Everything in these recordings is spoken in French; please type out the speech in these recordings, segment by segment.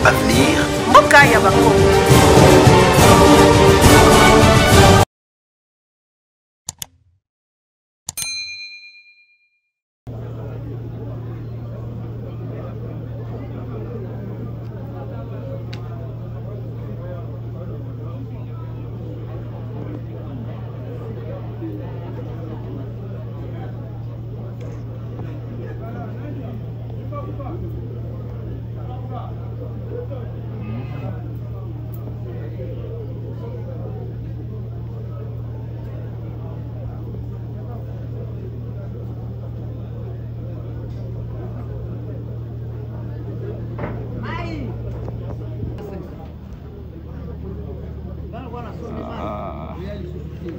avenir. Mboka ya Bango.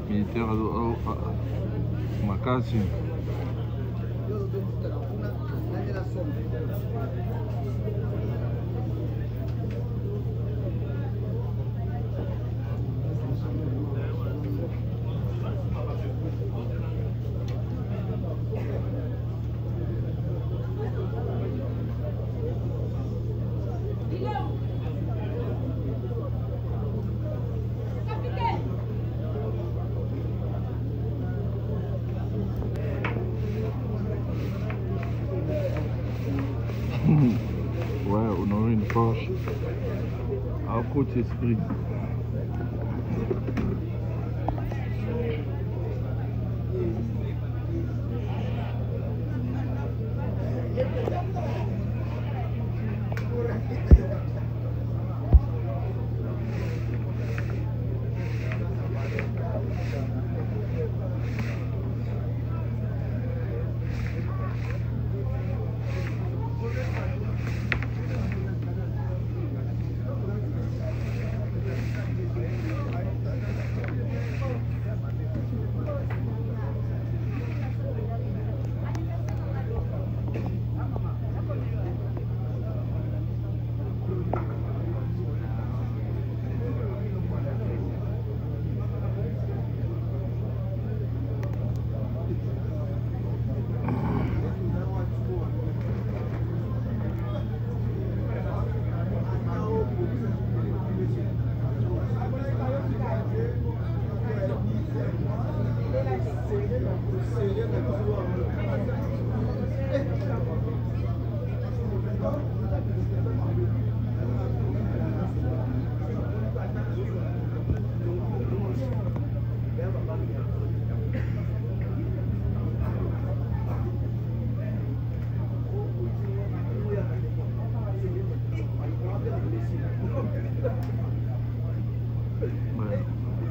Militaire makasi. Ouais, on aurait une Porsche à côté esprit.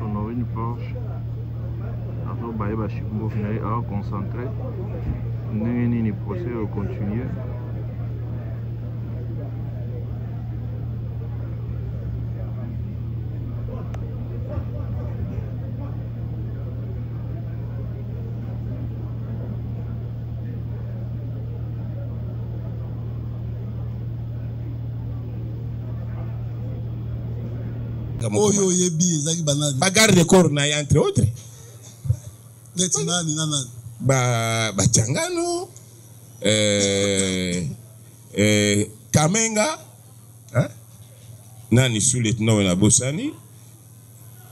On aurait une Porsche. Alors, je suis concentré. Nous avons un procès au continuer. Oyo yebi ezaki banani. Bagarde de corps na entre autres. Neti nani nani. Ba Changano, Kamenga, hein? Nani sous-lieutenant na Bosani.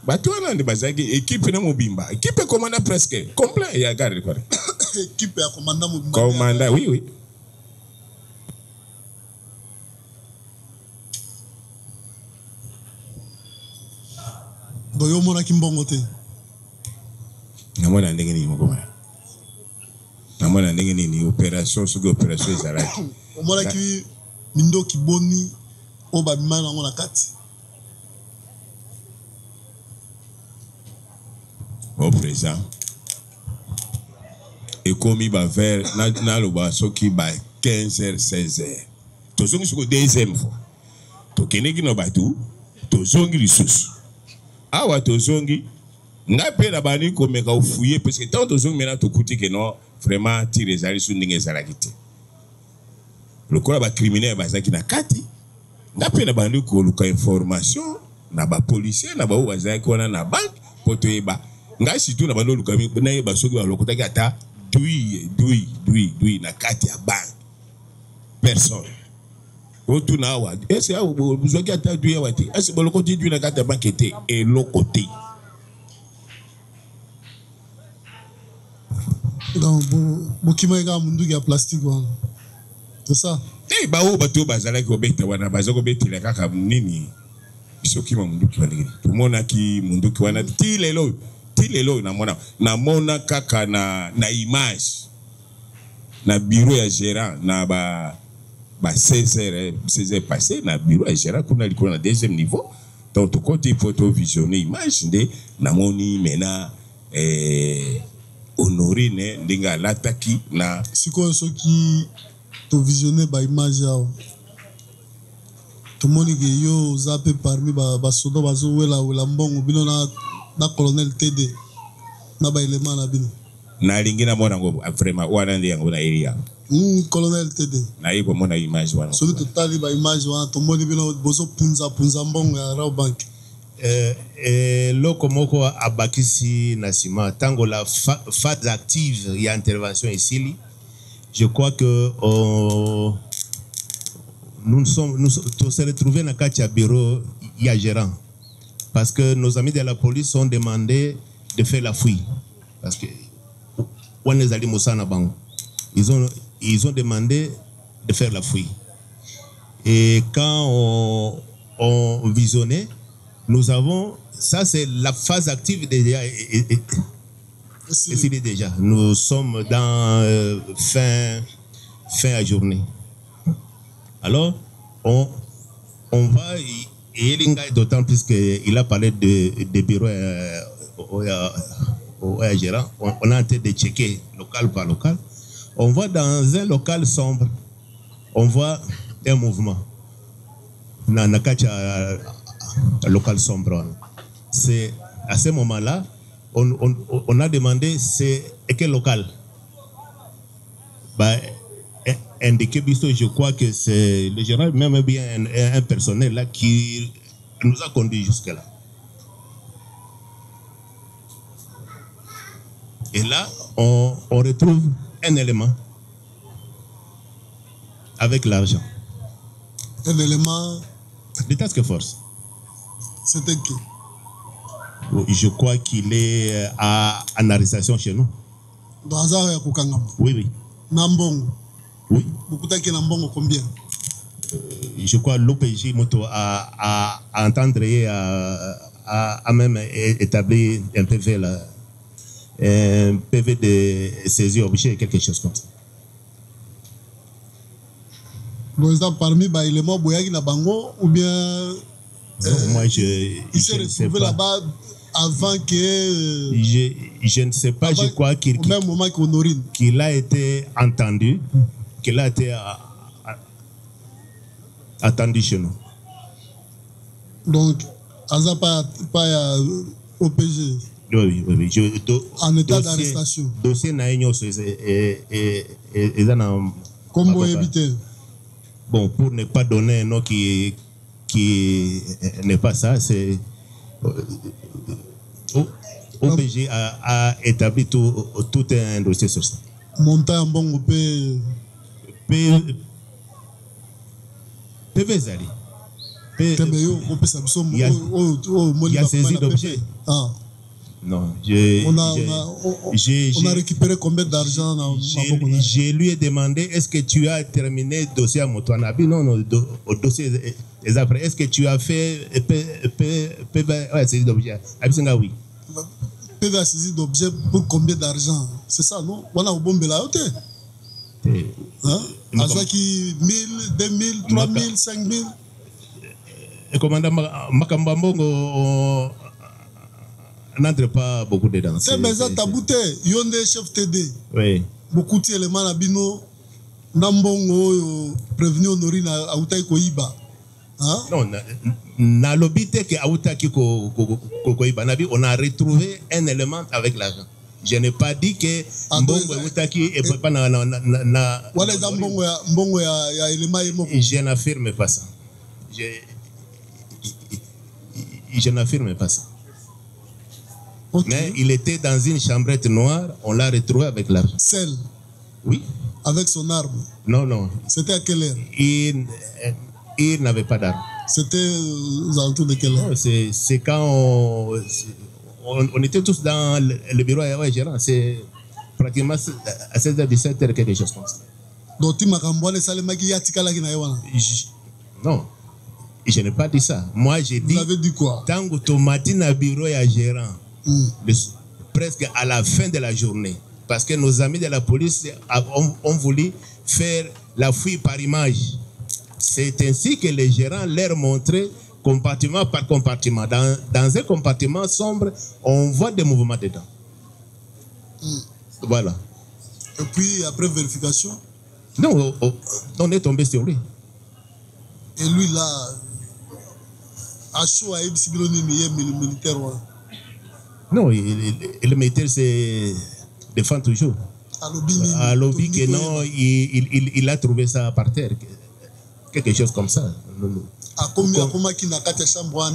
Bato wana ndi bazaki équipe na Mobimba. Équipe commanda presque complet ya garde quoi. Équipe ya commandant Mobimba. Commandant oui oui. Boyo mona kimbongo te. Namona ndenge ni moko. Namona ndenge ni opération sur opération ezalaki. Omona ki mindo kiboni oba bimana ngona kati. Au présent. Et comme il va vers na loba soki ba 15h 16h. Tozongi soko deuxième fois. Tokeneki no batu, tozongi lisusu. Awa tozongi nga pe na bani komeka ofouiller parce que tant tozongi mena tokuti que non vraiment tire ezali su ndenge ezalaki te. Lokola ba criminel bazaki na kati nga pe na bani koluka information na ba policier na ba o bazaki wana na banque poto yeba nga situ na bando lukami na yeba soki ba lokotaki ata dui na kati ya banque personne Otuna awa. Est-ce que vous avez attendu à Wati? Est-ce que le côté du Nagata Banquete et l'autre côté? Donc, Bokima est un plastique. C'est ça? Eh, bah, au bateau, bazala qui obéit, wana bazako beti la kaka nini. Soki ma mundu ki wanigi. Tout le monde a qui mundu ki wana tilelo na mona kaka na image. Na bureau ya gérant na ba 16 heures passé na bureau ya gérant kuna liko na deuxième niveau. Donc tout côté photo visionner image de na moni mena honorine ndinga lataki na siko soki to visionner ba image yao. Tout le monde qui yo zappé parmi ba soda bazo wela mbongo bino na colonel TD na ba élément na bino. Na lingina mona ngo vraiment wana ndi yango na area. Colonel TD. Na yiko mona image wana. Soki totali ba image wana to moni bino bozo punza mbongo ya Raw Bank. Loko moko abakisi nasima tango la phase active il y a intervention ici. Je crois que nous se retrouvés dans le bureau, il y a gérant. Parce que nos amis de la police ont demandé de faire la fouille. Parce que ils ont demandé de faire la fouille. Et quand on visionnait, nous avons, ça c'est la phase active déjà. Déjà. Nous sommes dans fin à journée. Alors, on va, et d'autant plus qu'il a parlé de bureau au gérant, on a en train de checker local par local. On va dans un local sombre, on voit un mouvement. Dans un local sombre. C'est à ce moment-là, on a demandé c'est quel local. Bah, indiqué, je crois que c'est le gérant, même bien un personnel là qui nous a conduit jusque-là. Et là, on retrouve un élément avec l'argent. Un élément de task force. C'était qui? Je crois qu'il est en arrestation chez nous. Dans Hazard et Koukangam? Oui, oui. Nambongo? Oui. Beaucoup de Nambongo combien? Je crois l'OPJ Moto a entendre et a même établi un PV là. Un PV de saisie objet, quelque chose comme ça. Donc, ça parmi les éléments Boyagi na Bango ou bien moi il s'est retrouvé là-bas avant que je ne sais pas, je crois qu'il au même moment qu'Honorine qu'il a été entendu, qu'il a été attendu chez nous. Donc, Aza pas OPG. Oui. En état d'arrestation. Dossier naïnyo et comment éviter? Bon, pour ne pas donner un nom qui n'est pas ça, c'est OPG a établi tout un dossier sur ça. Montant bon PV Zali. Il y a saisi d'objets. Ah. Non, on a récupéré combien d'argent? Je lui ai demandé, est-ce que tu as terminé le dossier à Motoanabi? Non, au dossier des après. Est-ce que tu as fait PV saisie d'objet? Oui. PV saisie d'objet pour combien d'argent? C'est ça, non? On a au bombe là, ok? À qui 1000, 2000, 3000, 5000? Et commandant Makambambongo n'entre pas beaucoup dedans. C'est mais ça tabouté, yonde chef TD. Oui. Beaucoup d'éléments na bino nambongo prévenu Honorine a outai koiba. Hein? Non, na lobité que autaki koiba nabi on a retrouvé un élément avec l'argent. Je n'ai pas dit que mbongo autaki et pas na wala mbongo ya élément yemo. Je n'affirme pas ça. Je n'affirme pas ça. Okay. Mais il était dans une chambrette noire, on l'a retrouvé avec l'argent. Seul? Oui. Avec son arme? Non. C'était à quelle heure? ils n'avaient pas d'armes. C'était aux alentours de quelle heure? C'est quand on était tous dans le bureau à gérant. C'est pratiquement à 16h, 17h, quelque chose comme ça. Donc, tu m'as ramboné ça, les maquis yatikala qui n'aient pas. Non, je n'ai pas dit ça. Moi, j'ai dit. Vous avez dit quoi? Tant que Tomatine à bureau et à gérant, presque à la fin de la journée, parce que nos amis de la police ont voulu faire la fouille par image. C'est ainsi que les gérants leur montraient compartiment par compartiment. Dans un compartiment sombre, on voit des mouvements dedans. Voilà. Et puis, après vérification? Non, on est tombé sur lui. Et lui, là, à chaud, il est militaire. Non, le militaire se défend toujours. À lobby que non, il a trouvé ça par terre. Quelque chose comme ça. À combien qui n'a qu'à chambre?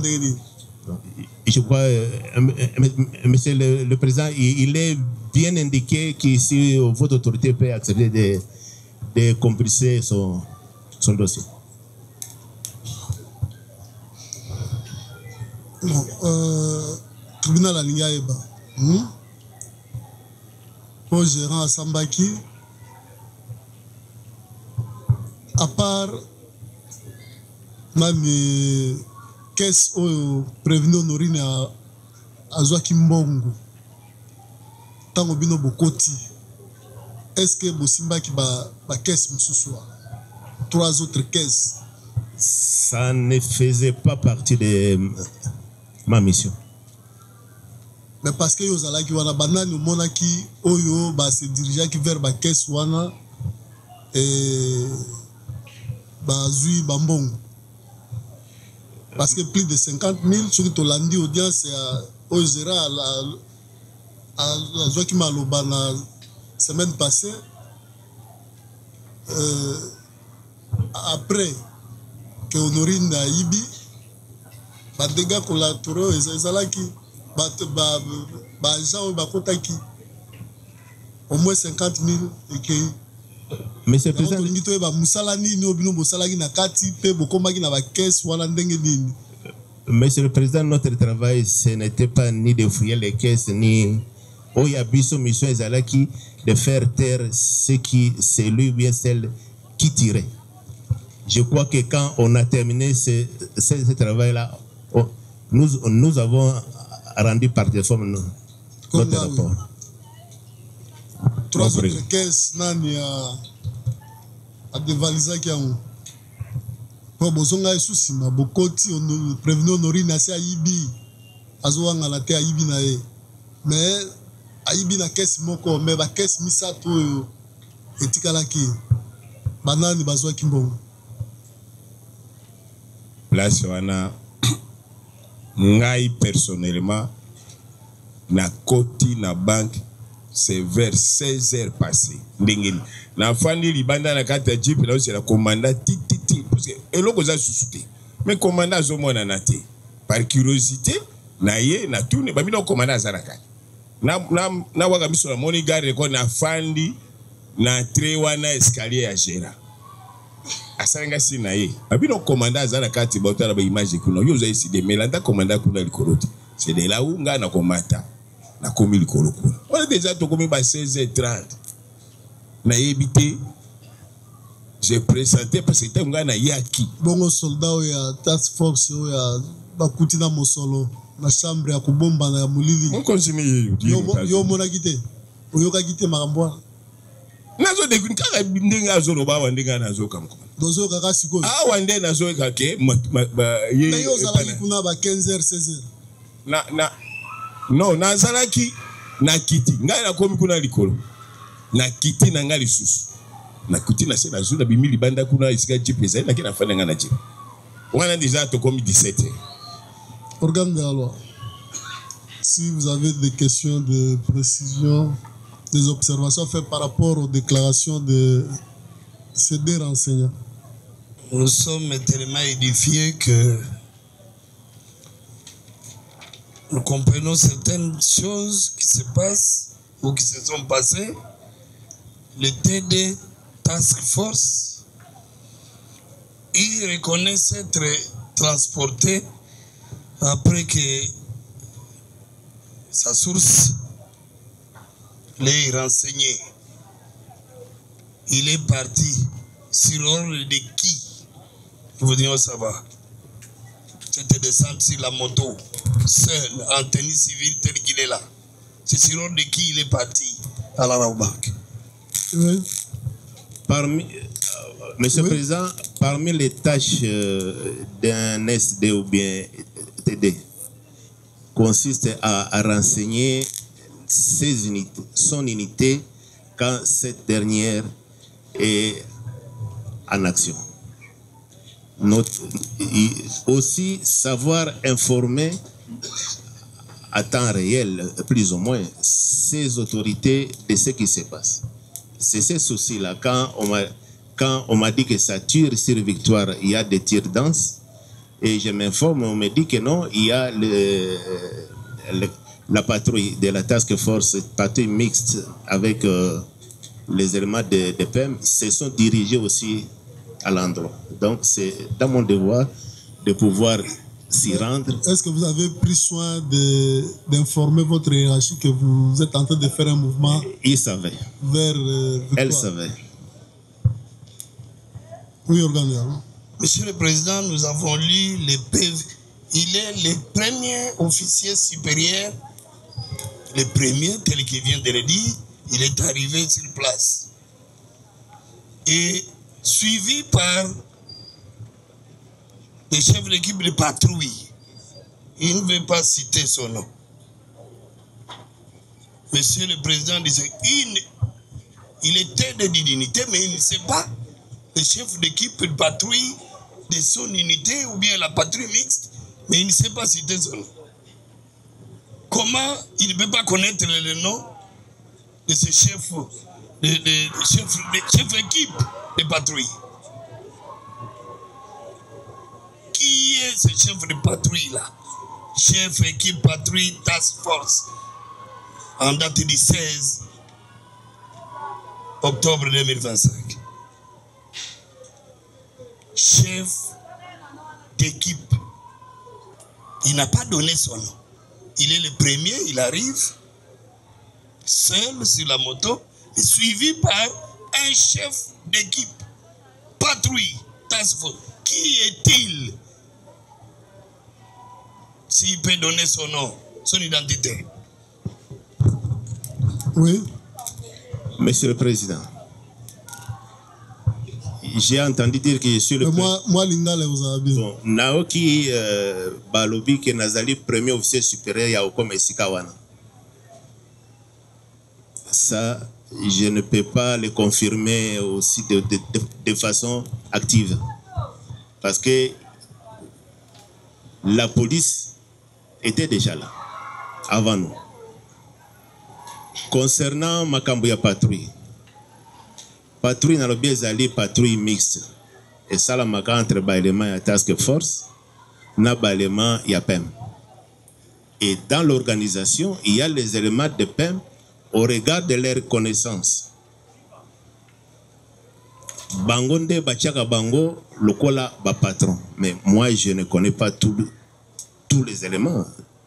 Je crois, monsieur le président, il est bien indiqué que si votre autorité peut accepter de complicer son dossier. Bon, tribunal à Lingaeba. Pour gérant à Sambaki, à part même qu'est-ce que prévenu Honorine à Joachim Bongo, tant que bino bokoti, est-ce que Bosimba qui ba caisse moussousoua, 3 autres caisses? Ça ne faisait pas partie de ma mission. Mais parce que vous avez wana banani monaki oyo ba se dirigeant qui vers ba caisse wana et ba zui bambong. Parce que plus de 50 000 ceux qui t'ont lundi audience au Gérard à Joachim Aloba la semaine passée. Après que Honorine a Ibi, les dégâts collatéraux, au moins 50 000 écueils. Monsieur le Président, Monsieur le Président, notre travail, ce n'était pas ni de fouiller les caisses, ni Oyabiso mission Ezalaki de faire taire c'est lui ou bien celle qui tirait. Je crois que quand on a terminé ce travail-là, nous avons rendu par téléphone notre rapport. 3 autres caisses, nani a dévalisé qui a un. Pour Bozonga et Soussima, Bokoti, on prévenu Honorine à Ibi, Azouanga la terre Ibi nae. Mais Ibi na caisse moko, mais la caisse misato et Tikalaki, banane bazwa kimbongo. Place wana ngai personnellement na koti na banque c'est vers 16h passé ndengeni na fandi libanda na kata jeep na aussi la commandant titi parce que eloko za susute mais commandant zo mona na te par curiosité na ye na tourne ba bino commandant za na kata na waka biso na moni gare ko na fandi na tre wana escalier ya gera asanga sina ye abino commandant za na kati botala ba image kuna yo za ici de melanda commandant kuna likorote c'est de là où nga na komata na komi likolo kuna on déjà to komi ba 16h30 na yebité j'ai présenté parce que c'était nga na yaki bongo soldat ya task force ya bakuti na mosolo na chambre ya kubomba na mulili on continue yo mona kité oyoka kité makambo nazo de kaka ndinga zo roba wa ndinga nazo kamko dozo kaka siko wande nazo kake ye yo zala kuna ba 15h 16h non nazalaki na kiti ngai na komi kuna likolo na kiti na ngai lisusu na kiti na sena zuna bimili banda kuna isika jeep ezali na kina fana ngana jeep wana déjà to komi 17h. Organe de la loi, si vous avez des questions de précision, des observations faites par rapport aux déclarations de ces deux renseignants. Nous sommes tellement édifiés que nous comprenons certaines choses qui se passent ou qui se sont passées. Le TD Task Force il reconnaît s'être transporté après que sa source l'ait renseigné. Il est parti sur ordre de qui? Vous dites, ça va. C'était descendu sur la moto, seul, en tenue civile tel qu'il est là. C'est sur ordre de qui il est parti à la Rabobank. Oui. Monsieur le Président, parmi les tâches d'un SD ou bien TD, consiste à renseigner son unité quand cette dernière est en action. Aussi savoir informer à temps réel, plus ou moins, ces autorités de ce qui se passe. C'est ce souci-là. Quand on m'a dit que ça tire sur Victoire, il y a des tirs denses, et je m'informe, on me dit que non, il y a la patrouille de la task force, patrouille mixte avec les éléments de PEM, se sont dirigés aussi à l'endroit. Donc c'est dans mon devoir de pouvoir s'y rendre. Est-ce que vous avez pris soin d'informer votre hiérarchie que vous êtes en train de faire un mouvement? Il savait. Vers Elle savait. Oui, Organe. Monsieur le Président, nous avons lu les PV. Il est le premier officier supérieur, le premier, tel qu'il vient de le dire, il est arrivé sur place. Et suivi par le chef d'équipe de patrouille. Il ne veut pas citer son nom. Monsieur le Président disait, il était de dignité, mais il ne sait pas le chef d'équipe de patrouille de son unité ou bien la patrouille mixte, mais il ne sait pas citer son nom. Comment il ne peut pas connaître le nom de ce chef d'équipe de patrouille? Qui est ce chef de patrouille là? Chef équipe patrouille task force en date du 16 octobre 2025. Chef d'équipe. Il n'a pas donné son nom. Il est le premier, il arrive seul sur la moto, et suivi par un chef d'équipe. Patrouille, task force. Qui est-il? S'il peut donner son nom, son identité. Oui. Monsieur le Président, j'ai entendu dire que je suis le moi Lingale vous avez bien. Bon, Naoki Balobi que Nazali premier officier supérieur ya Okome Sikawana. Ça, je ne peux pas le confirmer aussi de façon active. Parce que la police était déjà là, avant nous. Concernant Makambuya patrouille, patrouille dans le biais patrouille mixte. Et ça, la maka entre l'élément et task force, na l'élément et PEM. Et dans l'organisation, il y a les éléments de PEM au regard de leur connaissance. Bangonde Bachaka Bango, Lokola ba patron. Mais moi, je ne connais pas tous les éléments,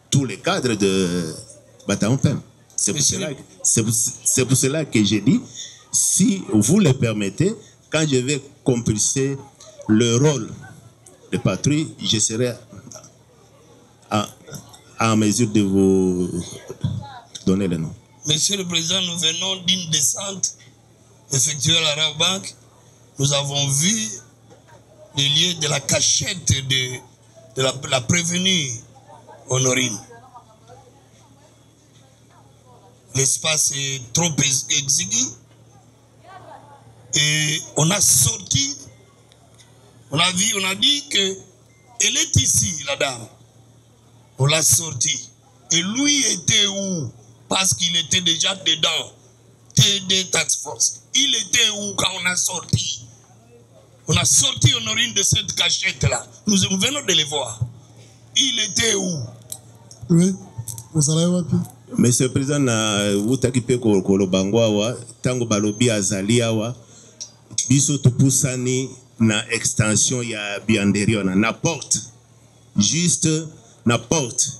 tous les cadres de bataillon PEM. C'est pour cela que j'ai dit, si vous le permettez, quand je vais compulser le rôle de patrouille, je serai en mesure de vous donner le nom. Monsieur le Président, nous venons d'une descente effectuée à la Rabobank. Nous avons vu le lieu de la cachette de la prévenue Honorine. L'espace est trop exigu. Et on a sorti, on a dit qu'elle est ici, la dame. On l'a sorti. Et lui était où? Parce qu'il était déjà dedans. TD Task Force. Il était où quand on a sorti? On a sorti Honorine de cette cachette-là. Nous venons de les voir. Il était où? Oui. Vous allez voir. Monsieur le Président, vous t'occupez de Bangwa, Tango Balobi Azali Awa, Biso Tupusani, na extension ya bianderio na porte. Juste na porte.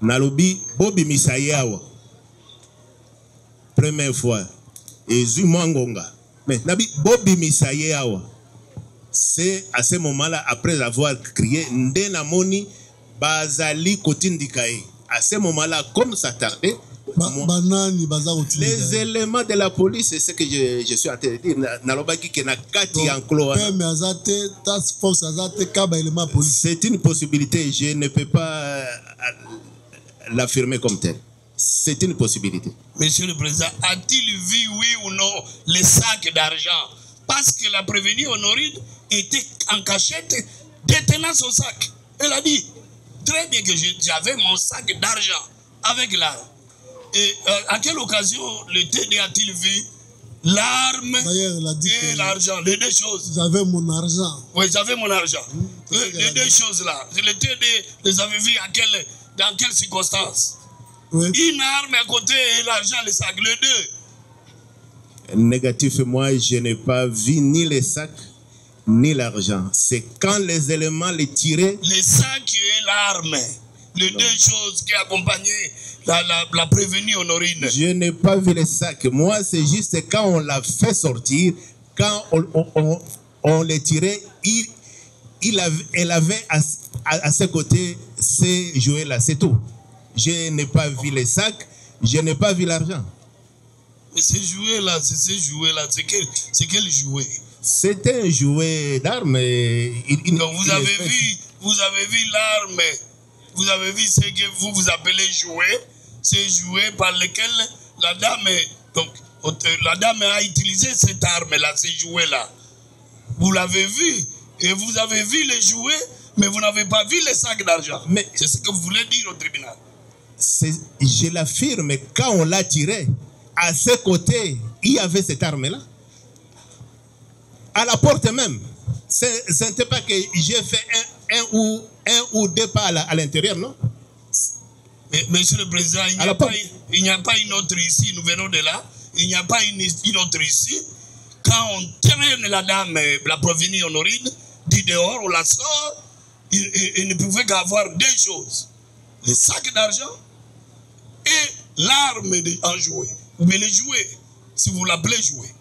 Na lobi bobi misayawa. Première fois. Et Zumangonga. Mais nabi bobi misayawa. C'est à ce moment-là, après avoir crié Ndena Moni Bazali Kotindikae. À ce moment-là, comme ça tardait, les éléments de la police, c'est ce que je suis en train de dire. C'est une possibilité, je ne peux pas l'affirmer comme tel. C'est une possibilité. Monsieur le Président, a-t-il vu, oui ou non, les sacs d'argent? Parce que la prévenue Honorine était en cachette, détenant son sac. Elle a dit très bien que j'avais mon sac d'argent avec l'arme. Et à quelle occasion le TD a-t-il vu l'arme et l'argent, les deux choses? J'avais mon argent. Oui, j'avais mon argent. Les deux choses-là. Le TD les avait vus dans quelles circonstances? Oui. Une arme à côté et l'argent, les sacs, les deux. Négatif, moi, je n'ai pas vu ni les sacs, ni l'argent. C'est quand les éléments les tiraient. Les sacs et l'arme. Les deux choses qui accompagnaient la prévenue Honorine. Je n'ai pas vu les sacs. Moi, c'est juste quand on l'a fait sortir, quand on les tirait, elle avait à ses côtés ces jouets-là, c'est tout. Je n'ai pas vu les sacs, je n'ai pas vu l'argent. Mais ces jouets-là, c'est quel jouet? C'était un jouet d'arme. Donc vous avez vu l'arme, vous avez vu ce que vous appelez jouet, ces jouets par lesquels la dame a utilisé cette arme-là, ces jouets-là. Vous l'avez vu, et vous avez vu les jouets, mais vous n'avez pas vu les sacs d'argent. Mais c'est ce que vous voulez dire au tribunal. Je l'affirme, quand on l'a tiré, à ses côtés, il y avait cette arme-là. À la porte même. Ce n'était pas que j'ai fait un ou deux pas à l'intérieur, non? Mais, Monsieur le Président, il n'y a pas une autre ici, nous venons de là. Il n'y a pas une autre ici. Quand on traîne la dame, la prévenue Honorine, du dehors, on la sort, il ne pouvait qu'avoir deux choses. Les sacs d'argent et l'arme en jouet. Mais les jouets, si vous l'appelez jouet,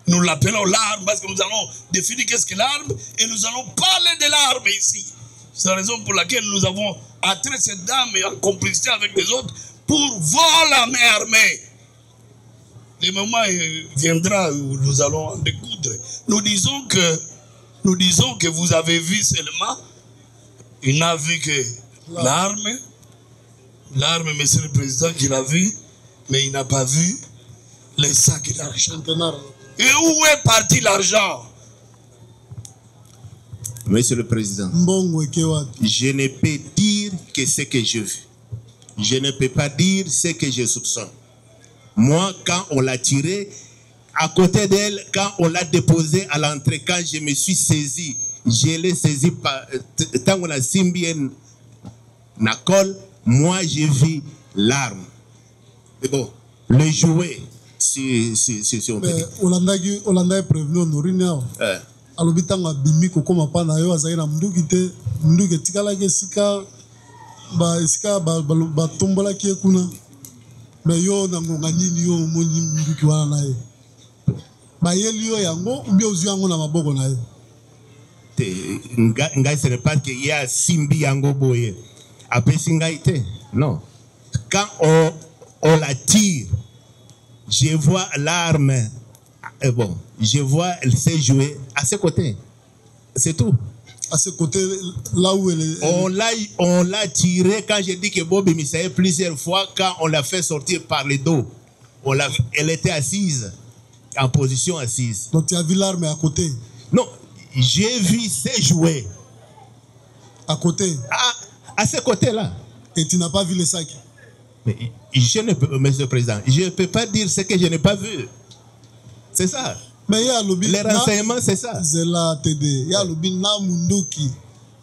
nous l'appelons l'arme parce que nous allons définir qu'est-ce que l'arme et nous allons parler de l'arme ici. C'est la raison pour laquelle nous avons attrait cette dame en complicité avec les autres pour voir la main armée. Le moment viendra où nous allons en découdre. Nous disons que vous avez vu seulement, il n'a vu que l'arme, Monsieur le Président, qu'il a vu, mais il n'a pas vu les sacs d'argent. Et où est parti l'argent? Monsieur le Président, je ne peux dire que ce que j'ai vu. Je ne peux pas dire ce que je soupçonne. Moi, quand on l'a tiré, à côté d'elle, quand on l'a déposé à l'entrée, quand je me suis saisi, je l'ai saisi tant qu'on a simbien na colle, moi j'ai vu l'arme. Mais bon, le jouet, si on peut dire. Olanda est prévenu Honorine. Alobitanga bimi kokoma pa na yo azali na munduki te munduki tikalaki esika ba tombolaki kuna mais yo na ngonga nini yo omoni munduki wana na ye bayeli yo yango ubi ozwi yango na maboko na ye te ngai ce n'est pas que y a simbi yango boye apesi ngai te non quand on la tire je vois l'arme. Bon, je vois ses jouets à ses côtés. C'est tout. À ses côtés, là où elle est. On l'a tiré quand j'ai dit que Bob Misaël plusieurs fois, quand on l'a fait sortir par le dos. Elle était assise, en position assise. Donc tu as vu l'arme à côté? Non, j'ai vu ses jouets. À côté? À ses côtés là. Et tu n'as pas vu les sacs? Mais je ne peux, Monsieur le Président, je ne peux pas dire ce que je n'ai pas vu. C'est ça. Mais il y a les renseignements, c'est ça. C'est là, TD. Il y a le na munduki,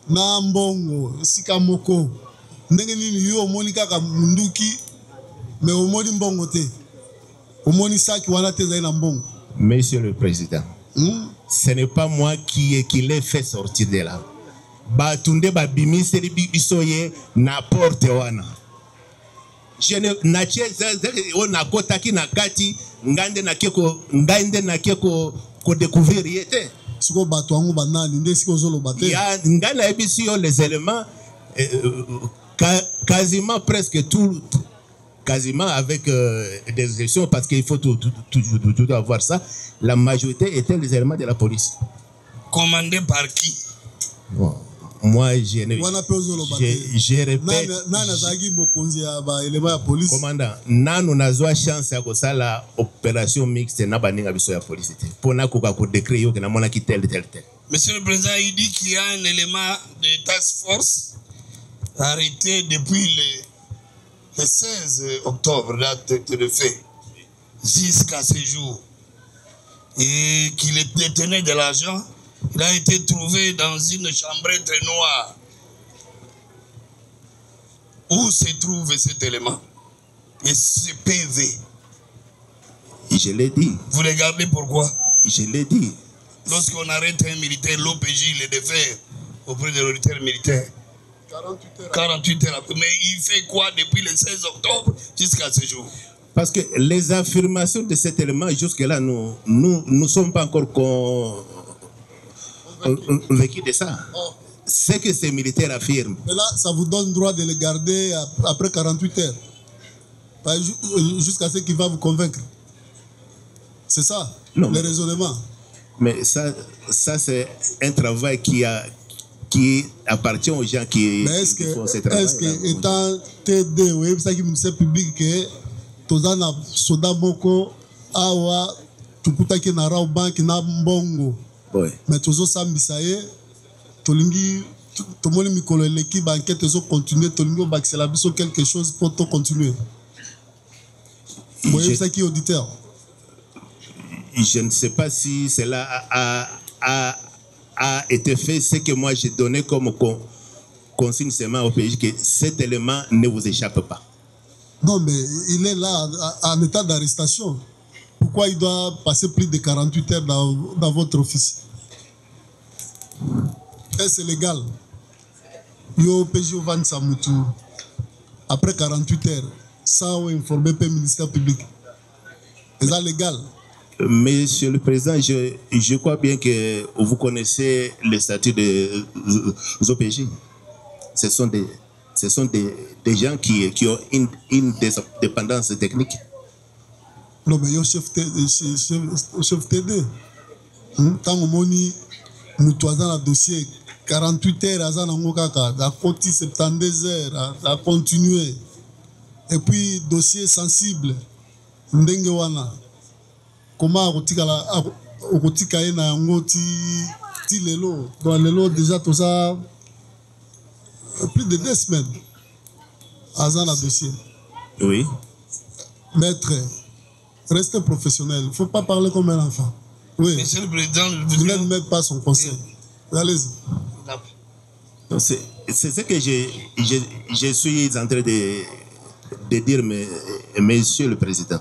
na mbongo, sikamoko. Ndenge nini yo monika ka munduki, mais omoni mbongo te. Omoni saki wana te za na mbongo. Monsieur le Président. ce n'est pas moi qui l'ai fait sortir de là. Batunde babimiseri bisoye na porte wana. Je ne nacheza ona kotaki na kati ngande na keko ko découvrir yete. Siko bato wangu banani nde siko zolo bate. Ya ngana ebisio les éléments quasiment presque tout quasiment avec des exceptions parce qu'il faut tout avoir ça. La majorité étaient les éléments de la police. Commandé par qui? Bon. Moi, je répète. Commandant, nous avons chance de la opération mixte na baninga biso ya police. Pour na koka ko décret que na mona ki tel. Monsieur le Président, il dit qu'il y a un élément de task force arrêté depuis le 16 octobre, date de fait, jusqu'à ce jour, et qu'il détenait de l'argent. Il a été trouvé dans une chambrette noire. Où se trouve cet élément? Et ce PV. Je l'ai dit. Vous regardez pourquoi? Je l'ai dit. Lorsqu'on arrête un militaire, l'OPJ le défère auprès de l'auditeur militaire. 48 heures après. Mais il fait quoi depuis le 16 octobre jusqu'à ce jour? Parce que les affirmations de cet élément, jusque-là, nous ne sommes pas encore vécu de ça. C'est que ces militaires affirment. Mais là, ça vous donne droit de les garder après 48 heures. Jusqu'à ce qu'il va vous convaincre. C'est ça, non, le raisonnement. Mais ça c'est un travail qui appartient aux gens qui font ce travail. Est-ce que, étant TD, oui, c'est ça qui me sait public que Tozana Soda Moko, Awa, Tukutaki Nara au banque na Mbongo. Oui. Mais toujours ça, Misaye, Tolingi, Tomoli Mikolo, l'équipe enquête, ils ont continué, Tolingo Baxelabiso, quelque chose pour tout continuer. Vous voyez ça qui est auditeur? Je ne sais pas si cela a été fait. Ce que moi j'ai donné comme consigne seulement au pays, que cet élément ne vous échappe pas. Non, mais il est là en état d'arrestation. Pourquoi il doit passer plus de 48 heures dans votre office? Est-ce légal? Yo PJ Van Samutu, après 48 heures, sans informer le ministère public. Est ça légal? Monsieur le Président, je crois bien que vous connaissez le statut des OPJ. Ce sont des gens qui ont une dépendance technique. Non, mais le chef TD, tant que nous sommes dans le dossier, 48 heures, à côté 72 heures, à continuer. Et puis, dossier sensible, comment okotika ye na yango ti lelo dans lelo déjà tout ça plus de 2 semaines à la dossier. Oui. Maître, restez professionnel. Il ne faut pas parler comme un enfant. Oui. Monsieur le Président, vous n'êtes même pas son conseil. Allez-y. C'est ce que je suis en train de dire, Monsieur le Président.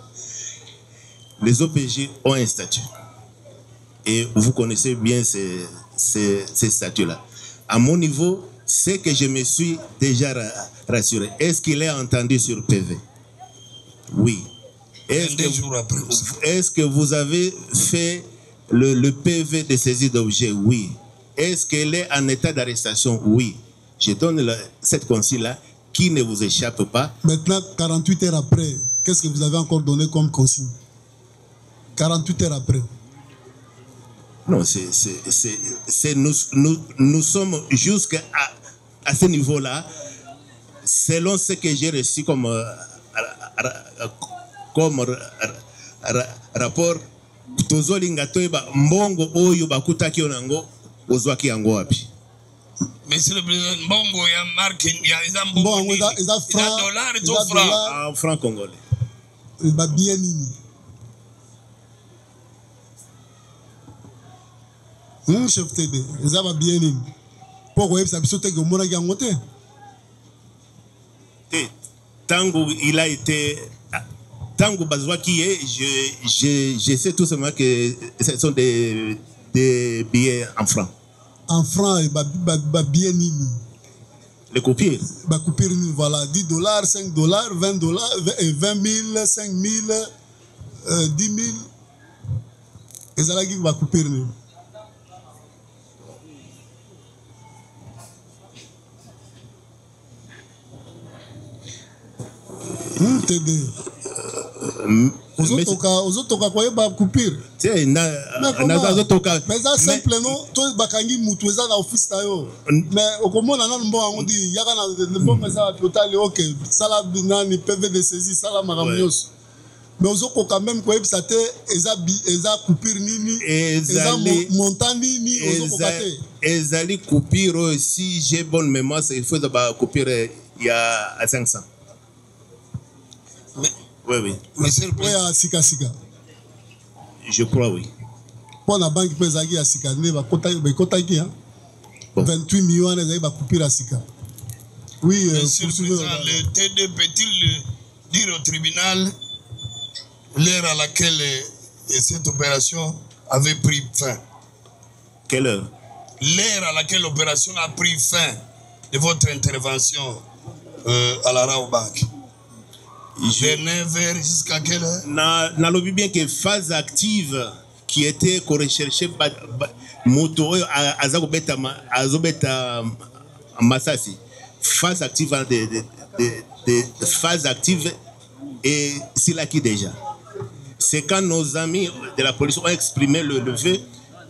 Les OPJ ont un statut. Et vous connaissez bien ces statuts-là. À mon niveau, c'est que je me suis déjà rassuré. Est-ce qu'il est entendu sur PV? Oui. Est-ce que vous avez fait le PV de saisie d'objet? Oui. Est-ce qu'elle est en état d'arrestation? Oui. Je donne cette consigne-là qui ne vous échappe pas. Maintenant, 48 heures après, qu'est-ce que vous avez encore donné comme consigne? 48 heures après. Non, nous sommes jusqu'à ce niveau-là, selon ce que j'ai reçu comme rapport. Tozolinga toyeba mbongo oyo bakutaki onango ozwaki yango wapi? Monsieur le Président, mbongo ya marque ya mbongo $, en franc congolais. Ba bien nini? Chef TD, ils ont bien nini? Pourquoi ils savent sauter que mon a monté? Tango il a été Tango Bazouaki, je sais tout simplement que ce sont des des billets en francs. En francs, bien nini. Les copier. Couper, voilà, $10, $5, $20, 20 000, 5 000, 10 000. Et ça là qui va couper. Aux autres, quoi, il va couper. Mais ça, simple, non? Toi, bakangi mutu, ça, dans l'office, mais au comment on dit, il y a un bon message total, ok, ça là, il peut de saisir, ça là, maramnios. Mais aux autres, quand même, quoi, ça te, eza couper nini, eza montant nini, aux autres, ezali coupure aussi, j'ai bonne mémoire, il faut couper il y a à 500. Oui, oui. Monsieur le Président. Oui, Sika. Je crois, oui. Pour la banque, il y a Sika, 28 millions, il va couper la Sika. Oui, Monsieur le Président, le TD peut-il dire au tribunal l'heure à laquelle cette opération avait pris fin? Quelle heure? L'heure à laquelle l'opération a pris fin de votre intervention à la Raobank. De 9h jusqu'à quelle heure? N'a lobby bien que phase active qui était recherchée moto azobeta Masasi. Phase active de phase active et c'est là qui déjà. C'est quand nos amis de la police ont exprimé le fait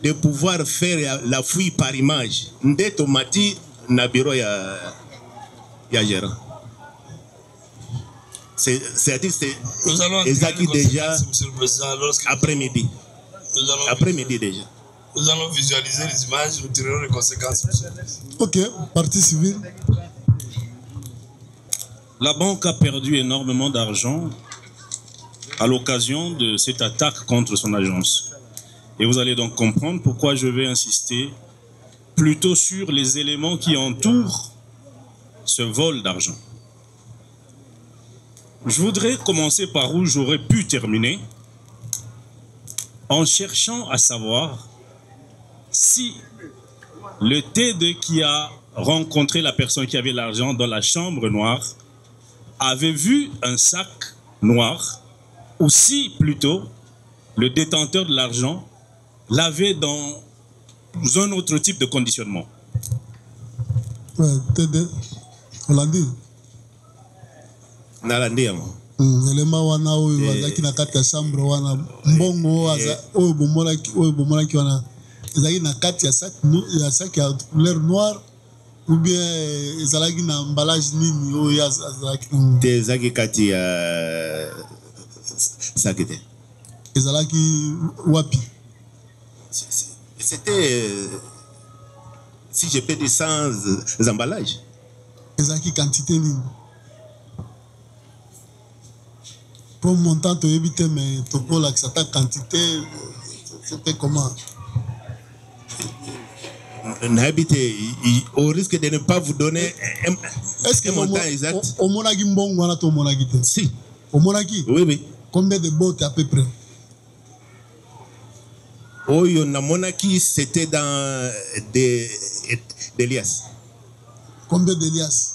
de pouvoir faire la fouille par image. Ndeto mati na bureau ya gérant. C'est-à-dire c'est exactement déjà après-midi. Après-midi déjà. Nous allons visualiser les images, nous tirerons les conséquences. Ok, partie civile. La banque a perdu énormément d'argent à l'occasion de cette attaque contre son agence. Et vous allez donc comprendre pourquoi je vais insister plutôt sur les éléments qui entourent ce vol d'argent. Je voudrais commencer par où j'aurais pu terminer, en cherchant à savoir si le TD qui a rencontré la personne qui avait l'argent dans la chambre noire avait vu un sac noir, ou si plutôt le détenteur de l'argent l'avait dans un autre type de conditionnement. Ouais, TD, on l'a dit. Elema wana oyo azaki na kati ya chambre wana mbongo oyo bomonaki wana ezalaki na kati ya sac ya couleur noire ou bien ezalaki na emballage nini oyo azalaki te ezalaki kati ya sac te ezalaki wapi? C'était si je peux dire sans emballage. Ezalaki quantité nini? Pour montant, tu évites, mais tu peux l'accepter la quantité. C'était comment? Au risque de ne pas vous donner un montant exact. Au monagi mbongo, on a tout monagi. Si. Au monagi? Oui, oui. Combien de bottes à peu près? Oh, na monaki, c'était dans des liasses. Combien de liasses?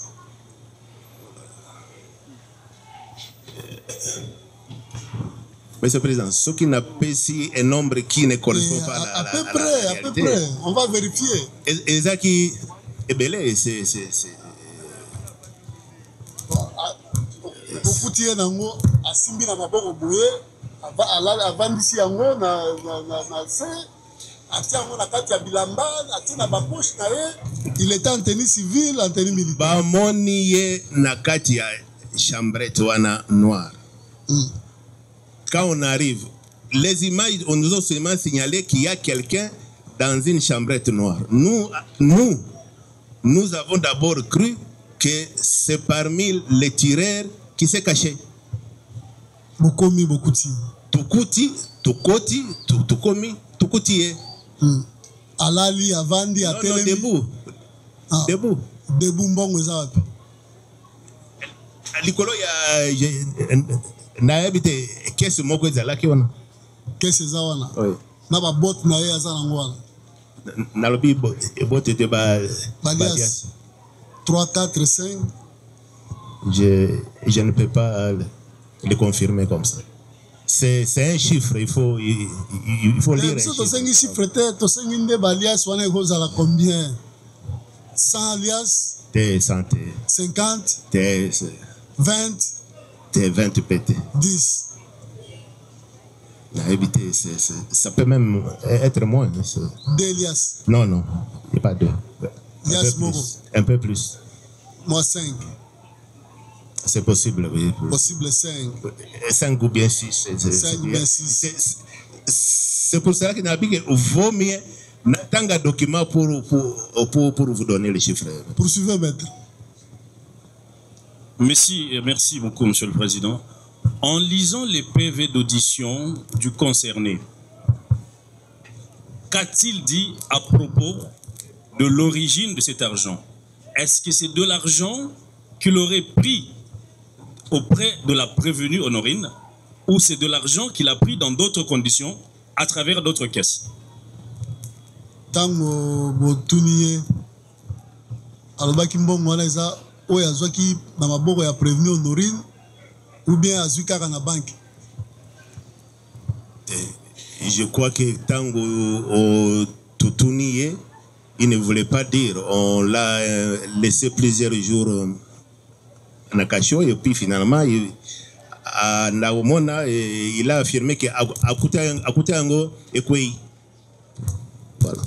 Monsieur le Président, ce qui n'a pas ici un nombre qui ne correspond pas à la réalité. À peu près, on va vérifier. Et ça qui est belé, c'est... Beaucoup de gens à Simbi na maboko boye, avant d'ici yango na se, atia yango na kati ya bilamba, atia na bapoche na ye, il était en tenue civile, en tenue militaire. Ba moni ye na kati ya chambrette wana noire. Quand on arrive, les images, on nous a seulement signalé qu'il y a quelqu'un dans une chambrette noire. Nous avons d'abord cru que c'est parmi les tireurs qui s'est caché. Bokomi, Bokuti. Tukuti. Alali, Avandi, Atelemi. Debout. Ah. Debout. Debout, mbongo zawapi. Likolo ya na habite kesi moko ezalaki wana. Kesi za wana. Oui. na ba bot na ye aza nango wana nalobi bote te balias 3 4 5 je ne peux pas le confirmer comme ça. C'est un chiffre, il faut lire un chiffre. chiffre te tosengi nde balias wana ekozala combien 100 alias T'es 100, 50 t'es 20 20 PT. 10 Éviter, ça peut même être moins. Elias. Non, non, il n'y a pas deux. Un peu plus. Moi 5. C'est possible, oui. Possible 5. 5 ou bien 6. 5 ou bien 6. C'est pour cela qu'il vaut mieux n'attendre un document pour vous donner les chiffres. Poursuivez, maître. Merci beaucoup, Monsieur le Président. En lisant les PV d'audition du concerné, qu'a-t-il dit à propos de l'origine de cet argent? Est-ce que c'est de l'argent qu'il aurait pris auprès de la prévenue Honorine ou c'est de l'argent qu'il a pris dans d'autres conditions à travers d'autres caisses? Tango botuniye alobaki mbongo wana eza oyo azwaki na maboko ya prévenu Honorine ou bien azwi kaka na banque. Je crois que tango au tutuniye il ne voulait pas dire, on l'a laissé plusieurs jours en cachot et puis finalement il a affirmé que Akutango est quoi. Voilà.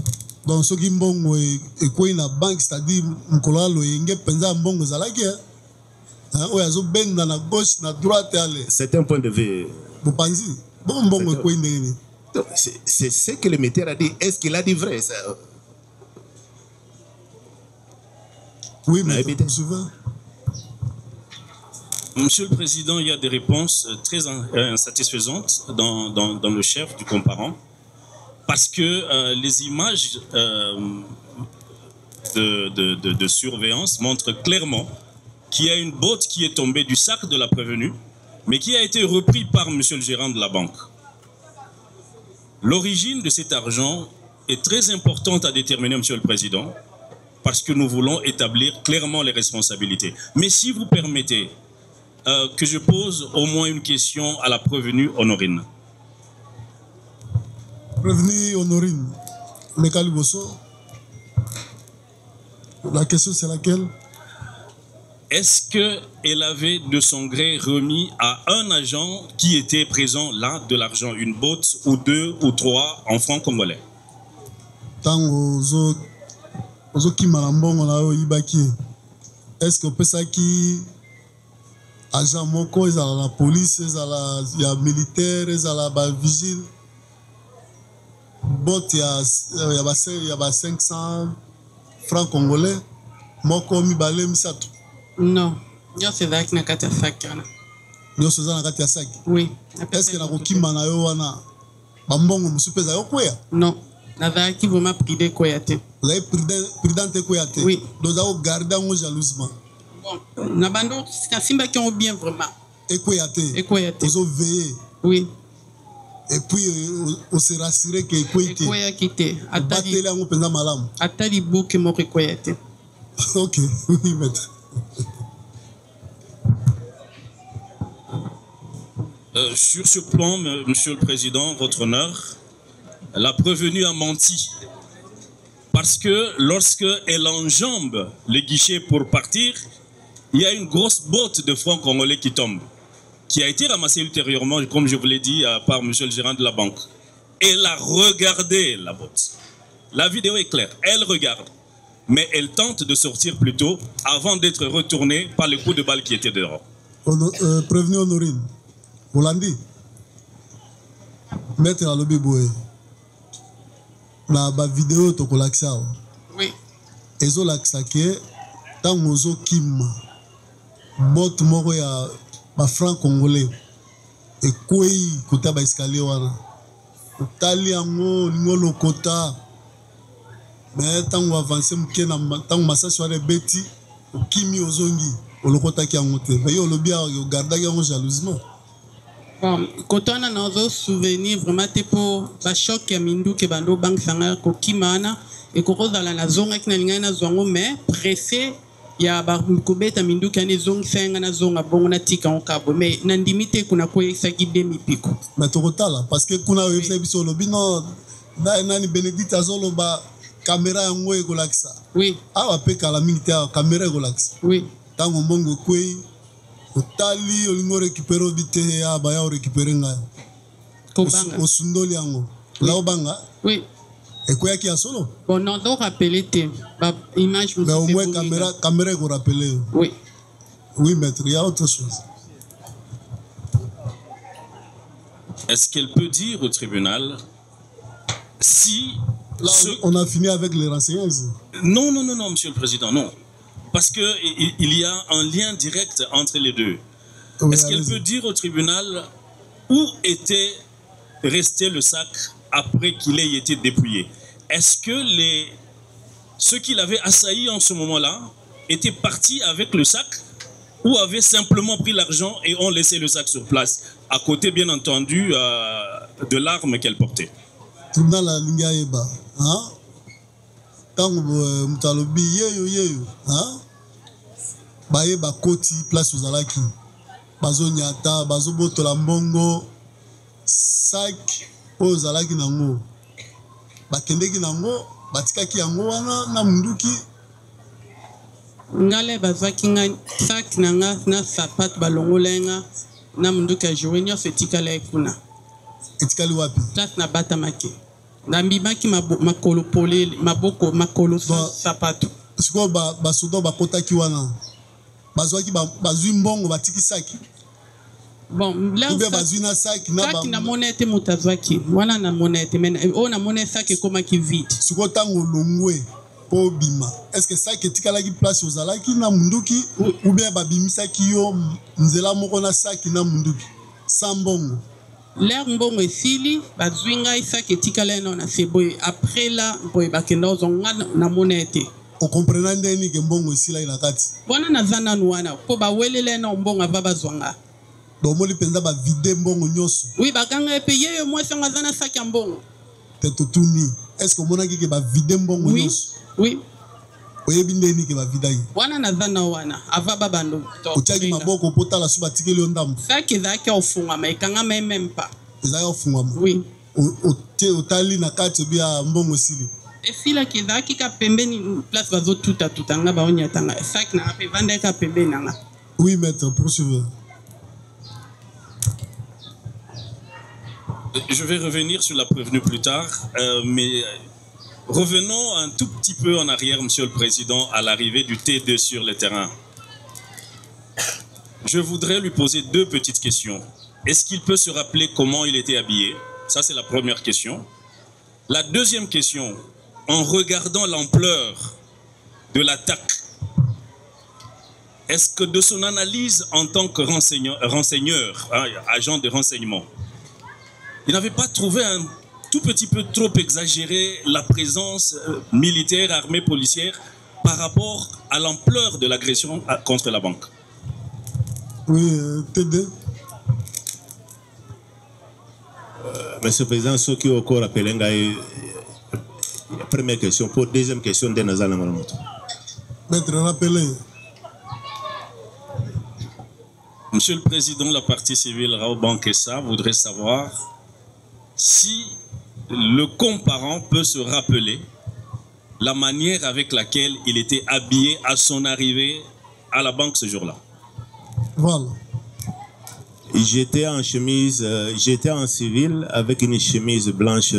Donc ce qui mbongo est na banque, c'est-à-dire mkola loyenge penza mbongo zalaki oyo azo benda na gauche na droite aller. C'est un point de vue. Bopanzi bon mbongo est quoi ndenge. C'est ce que le metteur a dit. Est-ce qu'il a dit vrai ça? Oui, mais Monsieur le Président, il y a des réponses très insatisfaisantes dans le chef du comparant parce que les images de surveillance montrent clairement qu'il y a une botte qui est tombée du sac de la prévenue, mais qui a été repris par monsieur le gérant de la banque. L'origine de cet argent est très importante à déterminer, Monsieur le Président, parce que nous voulons établir clairement les responsabilités. Mais si vous permettez que je pose au moins une question à la prévenue Honorine. Prévenue Honorine, la question c'est laquelle? Est-ce qu'elle avait de son gré remis à un agent qui était présent là de l'argent, une botte ou 2 ou 3 en francs congolais? Est-ce que pesaki agent moko ezala la police ezala ya militaire ezala ba vigile bot ya ba 500 francs congolais moko mibale misato? Non, nyonso ezalaki na kati ya saki wana. Nyonso eza na kati ya saki? Oui. Est-ce que nakokima na yo wana bambongo mosusu mpe eza yo kweya? Non, nazalaki vraiment prudent kweya te. Ozali prudent te kweya te? Oui. Donc ozali kogarde yango jalousement? Bon, na bando nasimbaki yango bien vraiment. Ekweya te? Ekweya te. Ozoveille? Oui. Et puis on se rassure que ekweyi te? Ekweyaki te. Obateli yango mpenza malamu? Ata libuki moko ekweya te. Ok, oui maître. Sur ce plan, Monsieur le Président, votre honneur, la prévenue a menti. Parce que lorsqu'elle enjambe le guichet pour partir, il y a une grosse botte de francs congolais qui tombe, qui a été ramassée ultérieurement, comme je vous l'ai dit, par Monsieur le gérant de la banque. Elle a regardé la botte. La vidéo est claire, elle regarde. Mais elle tente de sortir plus tôt avant d'être retournée par le coup de balle qui était dehors. Prévenu Honorine, Hollandi, maître alobi boye, na ba vidéo to kolakisa. Oui. Ezo lakisa ke tango zo kim bot moko ya ba franc congolais ekwei kota ba escalier wana. Otali yango lingo lokota. Mais tango avancer muke na tango masasi wana beti okimi ozongi olokota ki yango te. Mais yo lobi yo garda yango jalousement. Bon, quand on a nos souvenirs, vraiment, c'est pour le choc qui a mis nous, qui a mis banque sanga, qui mana, et qu'on a la zone qui n'a rien à zongo, mais pressé, il y a bakubeta mindu qui a des zones sanga na zone à bon na tika en cabo, mais n'indimité qu'on a quoi ça qui demi pico. Mais tu là, parce que qu'on a eu ça sur le bino, nani Bénédicte azolo ba caméra yango ekolakisa. Oui. Ah wa pe kala militaire caméra ekolakisa. Oui. Tango mbongo kwei. Otali olingo récupérer vite ya ba ya récupérer nga. Kobanga. Osundoli yango. La obanga. Oui. Et quoi qui a solo? Bon, non, donc rappeler tes images. Mais au moins caméra qu'on rappelle. Oui. Oui, maître, il y a autre chose. Est-ce qu'elle peut dire au tribunal si... Là, on a fini avec les renseignements. Non, Monsieur le Président, non. Parce qu'il y a un lien direct entre les deux. Oui, est-ce qu'elle peut dire au tribunal où était resté le sac après qu'il ait été dépouillé? Est-ce que ceux qui l'avaient assailli en ce moment-là étaient partis avec le sac ou avaient simplement pris l'argent et ont laissé le sac sur place, à côté, bien entendu, de l'arme qu'elle portait? Tribunal la linga eba, hein? Tango mutalobi yeyo, hein? Baye ba koti place aux alaki, bazo nyata, bazo boto la mbongo, sac aux alaki nango, bakendeki nango, batikaki yango wana na munduki. Ngale bazaki nga sac nanga na sapat balongo lenga na munduki a joué nyo setikala ekuna. Etikali wapi? Place na batamaki. Na mbimaki makolo pole, maboko makolo sapato. Siko basodo bakotaki wana. Bazwaki bazwi mbongo batiki saki. Bon, là bazwi na saki na monete mutazwaki. Wana na monete mais on na monete saki koma ki vide. Siko tango longwe po bima. Est-ce que saki etikala ki place ozalaki na munduki ou bien babimisaki yo nzela moko na saki na munduki sans mbongo? L'air mbongo esili bazwinga isaki etikala no na seboy après là boy bakenda zonga na monete. O comprendre ndeni ke mbongo esila ina kati. Bona na zana nwana po ba welele na mbongo baba zwanga. Do moli penza ba vide mbongo nyoso. Oui bakanga payer yo moi sanga zana saki mbongo. Teto tuni. Est-ce que mona ki ba vide mbongo nyoso? Oui. Oyebi ndeni ke ba vidai. Wana na zana wana ava baba ndo. Ochaki maboko potala suba tikeli ondambo. Saki zaki ofunga maikanga même pas. Ezaki ofunga. Oui. Otali na kati bia mbongo sili. Et si la kizaki ka pembeni place bazo tuta nga ba onya tanga sac na pe vande ka pembeni nga. Oui maître, poursuivre. Je vais revenir sur la prévenue plus tard, mais revenons un tout petit peu en arrière, Monsieur le Président, à l'arrivée du T2 sur le terrain. Je voudrais lui poser deux petites questions. Est-ce qu'il peut se rappeler comment il était habillé? Ça, c'est la première question. La deuxième question, en regardant l'ampleur de l'attaque, est-ce que de son analyse en tant que renseigneur, agent de renseignement, il n'avait pas trouvé un tout petit peu trop exagéré la présence militaire, armée, policière par rapport à l'ampleur de l'agression contre la banque? Oui, TD. Monsieur le Président, ce qui est encore rappelé, première question. Pour deuxième question, Maître, rappelez. Monsieur le Président, la partie civile Rao Bankessa voudrait savoir si le comparant peut se rappeler la manière avec laquelle il était habillé à son arrivée à la banque ce jour-là. Voilà. J'étais en chemise, j'étais en civil avec une chemise blanche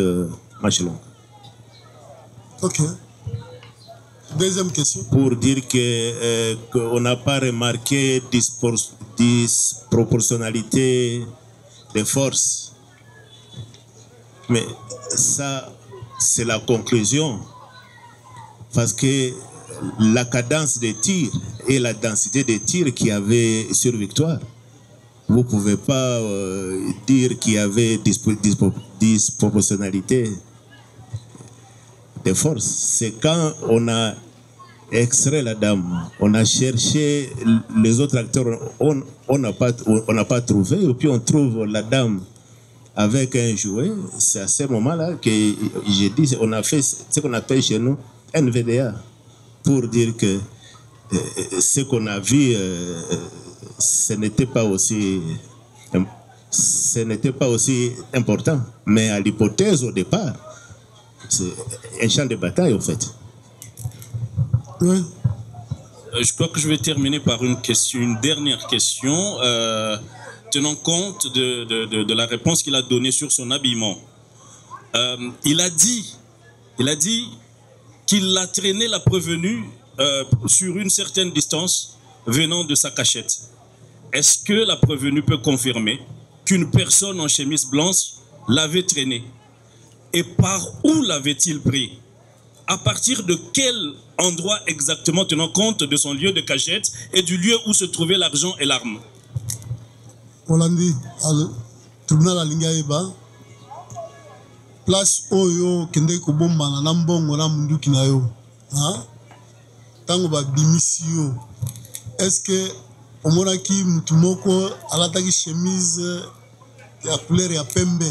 manche longue. Ok. Deuxième question. Pour dire qu'on n'a pas remarqué disproportionnalité des forces. Mais ça, c'est la conclusion. Parce que la cadence des tirs et la densité des tirs qu'il y avait sur Victoire, vous ne pouvez pas dire qu'il y avait disproportionnalité des forces. C'est quand on a extrait la dame. On a cherché les autres acteurs, on n'a pas trouvé. Et puis on trouve la dame avec un jouet. C'est à ce moment-là que j'ai dit, on a fait ce qu'on appelle chez nous NVDA, pour dire que ce qu'on a vu, ce n'était pas aussi important. Mais à l'hypothèse au départ, c'est un champ de bataille en fait. Oui. Je crois que je vais terminer par une dernière question, tenant compte de la réponse qu'il a donnée sur son habillement. Il a dit qu'il a traîné la prévenue sur une certaine distance venant de sa cachette. Est-ce que la prévenue peut confirmer qu'une personne en chemise blanche l'avait traîné? Et par où l'avait-il pris? À partir de quel endroit exactement, tenant compte de son lieu de cachette et du lieu où se trouvait l'argent et l'arme? Olandi, tribunal alinga eba place oyo kende ko bomba na mbongo na munduki na yo. Hein? Tango ba bimisi yo. Est-ce que omonaki mutu moko alataki chemise ya couleur ya pembe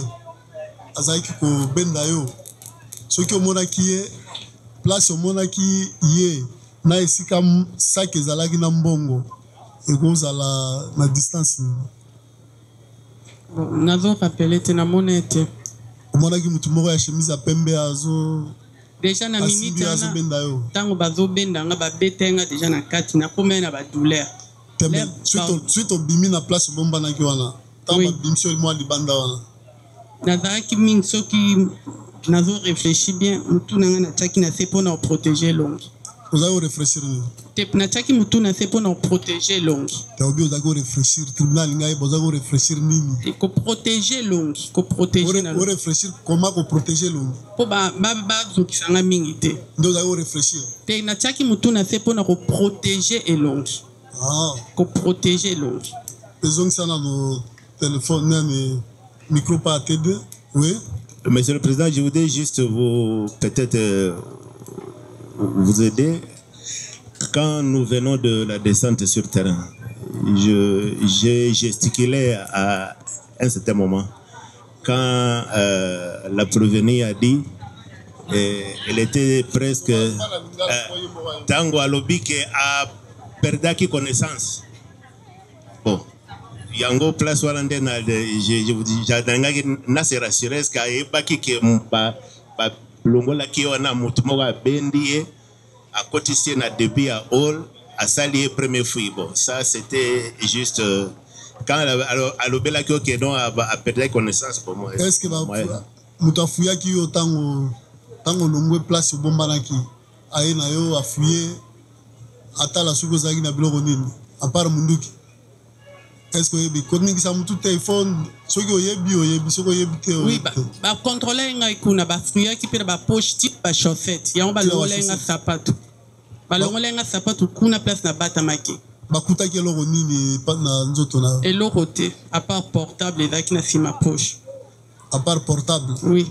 azaki ko benda yo? Soki omonaki ye place omonaki ye na esika sac ezalaki na mbongo ekozala na distance. Nazo rappelé te na monete. Omonaki mutu moko ya chemise ya pembe azo déjà na minute ana tango bazo benda nga ba betenga déjà na kati na komé na ba douleur. Suite au bimi na place bomba na ki wana. Tango ba bimso le mois libanda wana. Nazaki mingi soki nazo réfléchir bien mutu na nga na taki na se pona protéger longi. Vous allez réfléchir. Na taki mutu na se pona protéger longi. Tu as oublié vous allez réfléchir tribunal ngai vous allez réfléchir nini. Et ko protéger longi, ko protéger na. Vous réfléchir comment ko protéger longi. Po ba zokisanga mingi te. Vous allez réfléchir. Te na taki mutu na se pona ko protéger elongi. Ah. Ko protéger longi. Besoin ça dans nos téléphones na micro pas T2. Oui. Monsieur le Président, je voudrais juste vous peut-être vous aider. Quand nous venons de la descente sur terrain, j'ai gesticulé à un certain moment. Quand la prévenue a dit, elle était presque Tango Alobike a perdu connaissance. Bon. Yango place walande na je vous dis jadangaki na se rassurer ka ebaki ke ba longola ki wana mutu moko bendi à côté ici na début à hall à sali premier fouille. Bon ça c'était juste quand à l'obela ki ok donc à perdre connaissance pour moi. Est-ce que mutu afouya ki yo tango longwe place bombanaki aye na yo afouye atala suko zaki na biloko nini à part munduki? Est-ce que vous avez un téléphone? Oui, bah contrôler un ikuna ba fruya qui peut ba poche type ba chaussette. Ya on ba longolenga sapato. Ba longolenga sapato kuna place na bata maki. Ba kuta ki eloko nini pa na nzoto na. Eloko te, à part portable ezaki na sima poche. À part portable? Oui.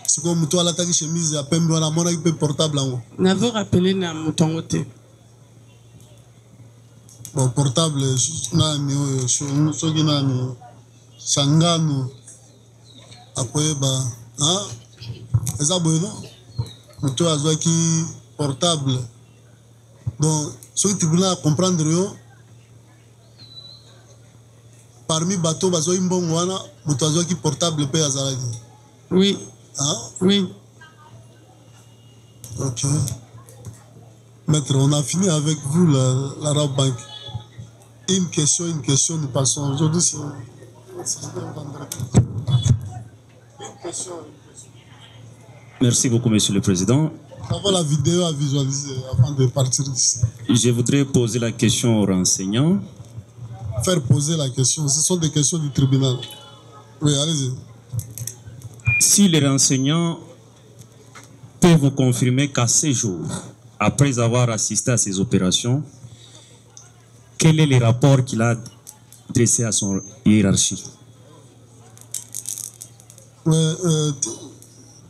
C'est comme mutu ala taki chemise ya pembe wana mona ki pe portable ngo. Nazo rappeler na mutongo te. Bon, portable, nani oyo, soki nani, sangano, akoyeba, hein? Eza boye non? Mutu azwaki portable. Donc, soki tribunal comprendre yo, parmi bateau bazwaki mbongo wana, mutu azwaki portable pe azalaki. Oui. Hein? Oui. Ok. Maître, on a fini avec vous, la Rabobank. Une question, nous passons. Aujourd'hui, c'est une question. Merci beaucoup, Monsieur le Président. Avant la vidéo à visualiser avant de partir d'ici. Je voudrais poser la question aux renseignants. Faire poser la question, ce sont des questions du tribunal. Oui, allez-y. Si les renseignants peuvent vous confirmer qu'à ces jours, après avoir assisté à ces opérations, quel est le rapport qu'il a dressé à son hiérarchie?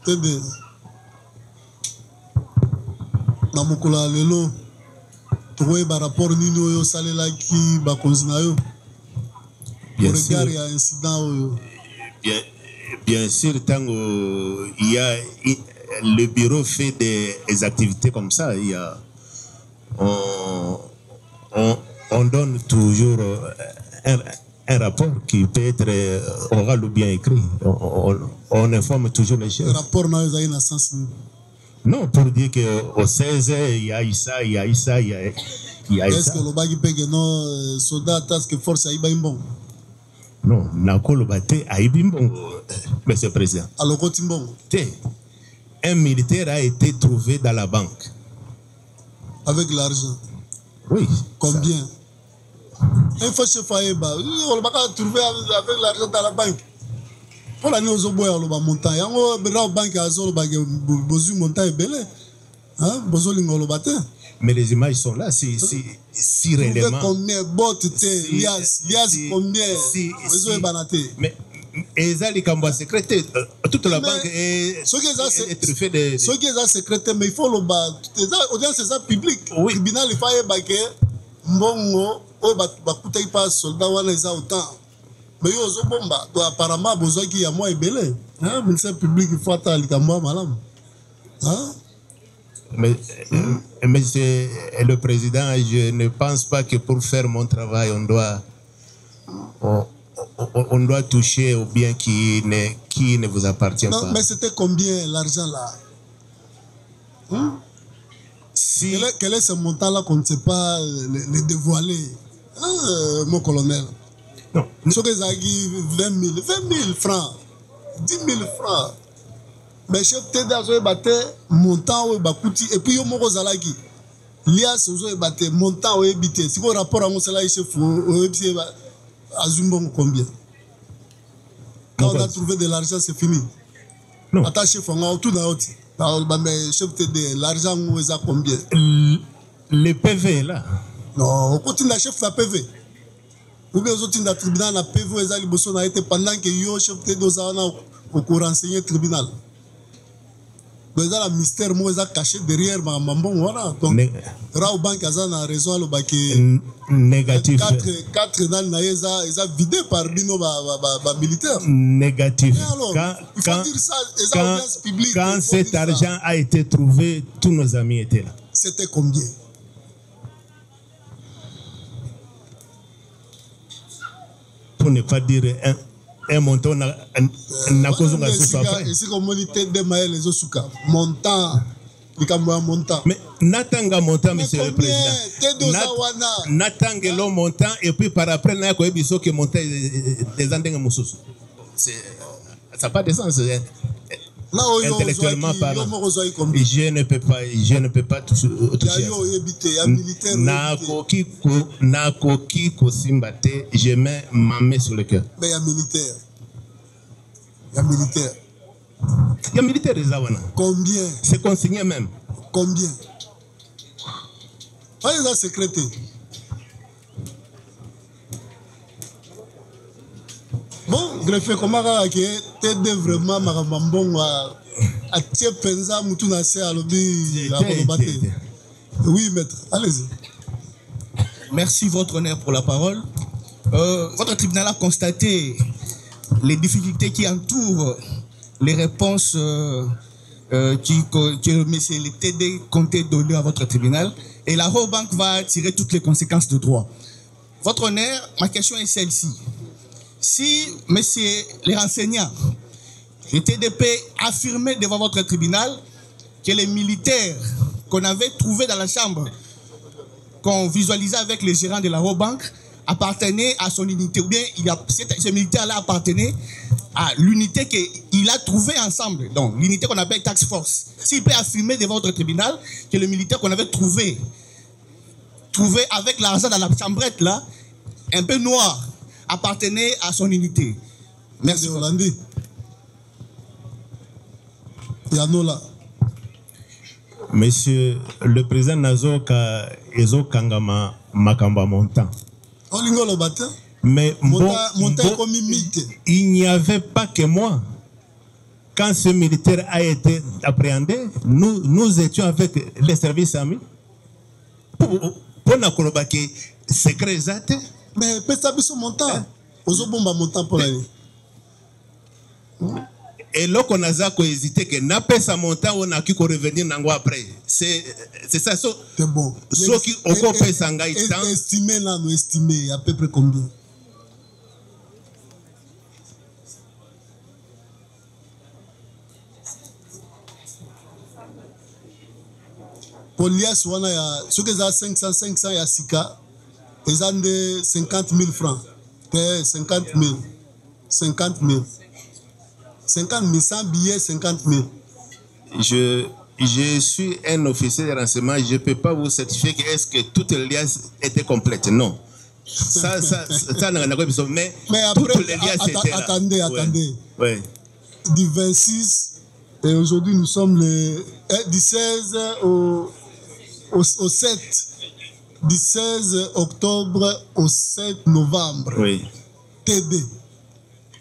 TD. na mokolo ya lelo tokoyeba rapport nini oyo osalelaki bakonzi na yo au regard ya incident oyo. Bien sûr, tant il y a le bureau fait des activités comme ça, il y a, on donne toujours un rapport qui peut être oral ou bien écrit. On informe toujours les chefs. Le rapport n'a pas eu sens. Non, pour dire qu'au 16, il y a eu ça, il y a eu ça, il y a eu ça. Est-ce que le bagi pègue non soldat task force a eu bon? Non, Nakolo Bate a eu bon, monsieur le président. Alors, bon. Un militaire a été trouvé dans la banque. Avec l'argent? Oui. Combien? Il faut se faire, on va trouver avec l'argent dans la banque. Pour l'année aux obois, on va monter. On va banque à Zolo, besoin de monter belé. Hein? Besoin de battre. Mais les images sont là, si réellement. Combien lias combien mais les cambouis secrétaires, toute la banque est truffée de. Ceux qui sont secrétaires, mais il faut le battre. Audience, c'est ça public. Le tribunal, il faut baquer. Mbongo, bakuta pas soldat, on les a autant. Mais yo zo bomba, apparemment, besoin qu'il y a moins belé. Hein, ministère public, il faut attendre les cambouis malam. Hein? Mais monsieur le président, je ne pense pas que pour faire mon travail, on doit toucher au bien qui ne vous appartient non, pas. Mais c'était combien l'argent là? Quel est ce montant-là qu'on ne sait pas le dévoiler? Mon colonel. Non. Nous sommes 20 000 francs, 10 000 francs. Mais chef TD a joué battu montant ou bakouti et puis yo moko zalaki lias ozo battu montant ou ebité si ko rapport à mon salaire chef o ebité azumbon combien quand on a trouvé de l'argent c'est fini non attends chef on a tout dans autre mais chef TD l'argent ou est combien le PV là non on continue la chef la PV ou bien autres dans tribunal na PV ezali boso na été pendant que yo chef TD ozana au renseigner tribunal. Mais là, le mystère, moi, est caché derrière ma maman. Voilà. Donc, Rao Bank a raison, le baquet. Négatif. 4 dans le ils ont vidé par Bino, militaire. Négatif. Alors, il faut dire ça, quand cet argent a été trouvé, tous nos amis étaient là. C'était combien? Pour ne pas dire un montant na cause on a sous après. Ici comme on dit de maël les osuka montant montant. Mais natanga montant monsieur le président. Natanga le montant et puis par après na ko ebiso que montant des andenga mususu. C'est ça n'a pas de sens. Intellectuellement parlant, je ne peux pas toucher. Je mets ma main sur le cœur. Mais il y a militaire. Il y a militaire des Awana. Combien? C'est consigné même. Combien? Pas les secrétaires. Bon, greffe comment t'aides vraiment Marambambon à tirer pensa mutuna se à l'objet à Kolobaté. Oui, maître, allez-y. Merci, votre honneur, pour la parole. Votre tribunal a constaté les difficultés qui entourent les réponses que monsieur le TD comptait donner à votre tribunal. Et la Rao Bank va tirer toutes les conséquences de droit. Votre honneur, ma question est celle-ci. Si, messieurs les renseignants, le TDP affirmait devant votre tribunal que les militaires qu'on avait trouvés dans la chambre, qu'on visualisait avec les gérants de la Rao Bank, appartenaient à son unité, ou bien ce militaire-là appartenait à l'unité qu'il a trouvée ensemble, donc l'unité qu'on appelle Task Force. S'il peut affirmer devant votre tribunal que le militaire qu'on avait trouvé avec l'argent dans la chambrette là, un peu noir, appartenait à son unité. Merci. Hollandi. Yanola. Monsieur le président Nazoka Ezo Kangama Makamba Montant. Mais il n'y avait pas que moi. quand ce militaire a été appréhendé, nous étions avec les services amis. Pour la colobaki, secret exact. Mais peut ça son montant. Aux bomba montant pour l'année. Et là qu'on a hésité que n'a pas sa montant on a qui revenir nango après. C'est ça. C'est bon. Ceux qui ont fait sanga estimé là, nous estimé à peu près combien? Pour l'IAS, on a ce que ça 500 ya sika, ils ont de 50 000 francs. 50 000. 50 000. 50 000, 100 billets, 50 000. Je suis un officier de renseignement, je ne peux pas vous certifier que est-ce que toute l'IAS était complète. Non. Ça n'a pas besoin. Mais après, toutes les liasses étaient là. Attendez. Ouais. Du 26, et aujourd'hui nous sommes du 16 au 7. Du 16 octobre au 7 novembre. Oui. TD.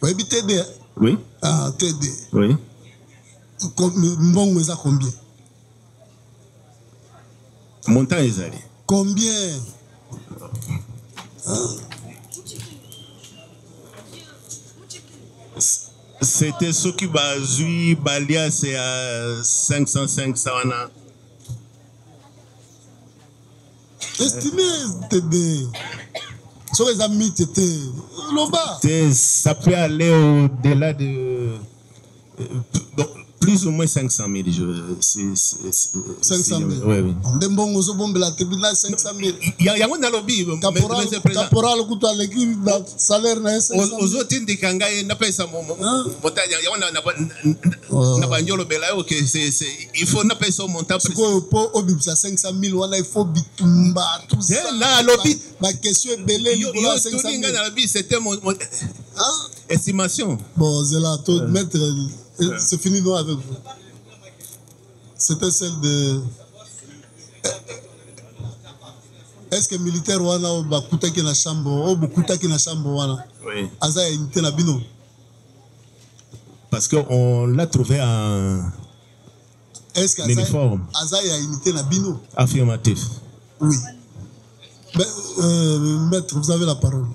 Oui, TD. Oui. Ah, TD. Oui. Mbongo, ça combien? Montant est allé. Combien? C'était ce qui bazui Balia, c'est à 500. Estimé, TD. Sur les amis, TD. Ça peut aller au-delà de. Plus ou moins 500 000. 500 000. Oui. Des bons os, bon, la tribunal 500 000. Il y a un lobby. Caporal, à l'équipe, le salaire n'est 500 000. Aux autres, il faut n'a pas son montant. Pour 500 000, il faut bitumba, tout ça. Ma question est belle. C'était mon estimation. Bon, c'est là, maître. C'est fini nous avec vous. C'était celle de. Est-ce que militaire wana bakuta ki na chambre, bakuta ki na chambre wana? Oui. Aza unité na bino. Parce qu'on l'a trouvé en uniforme. Aza ya unité na bino. Affirmatif. Oui. Maître, vous avez la parole.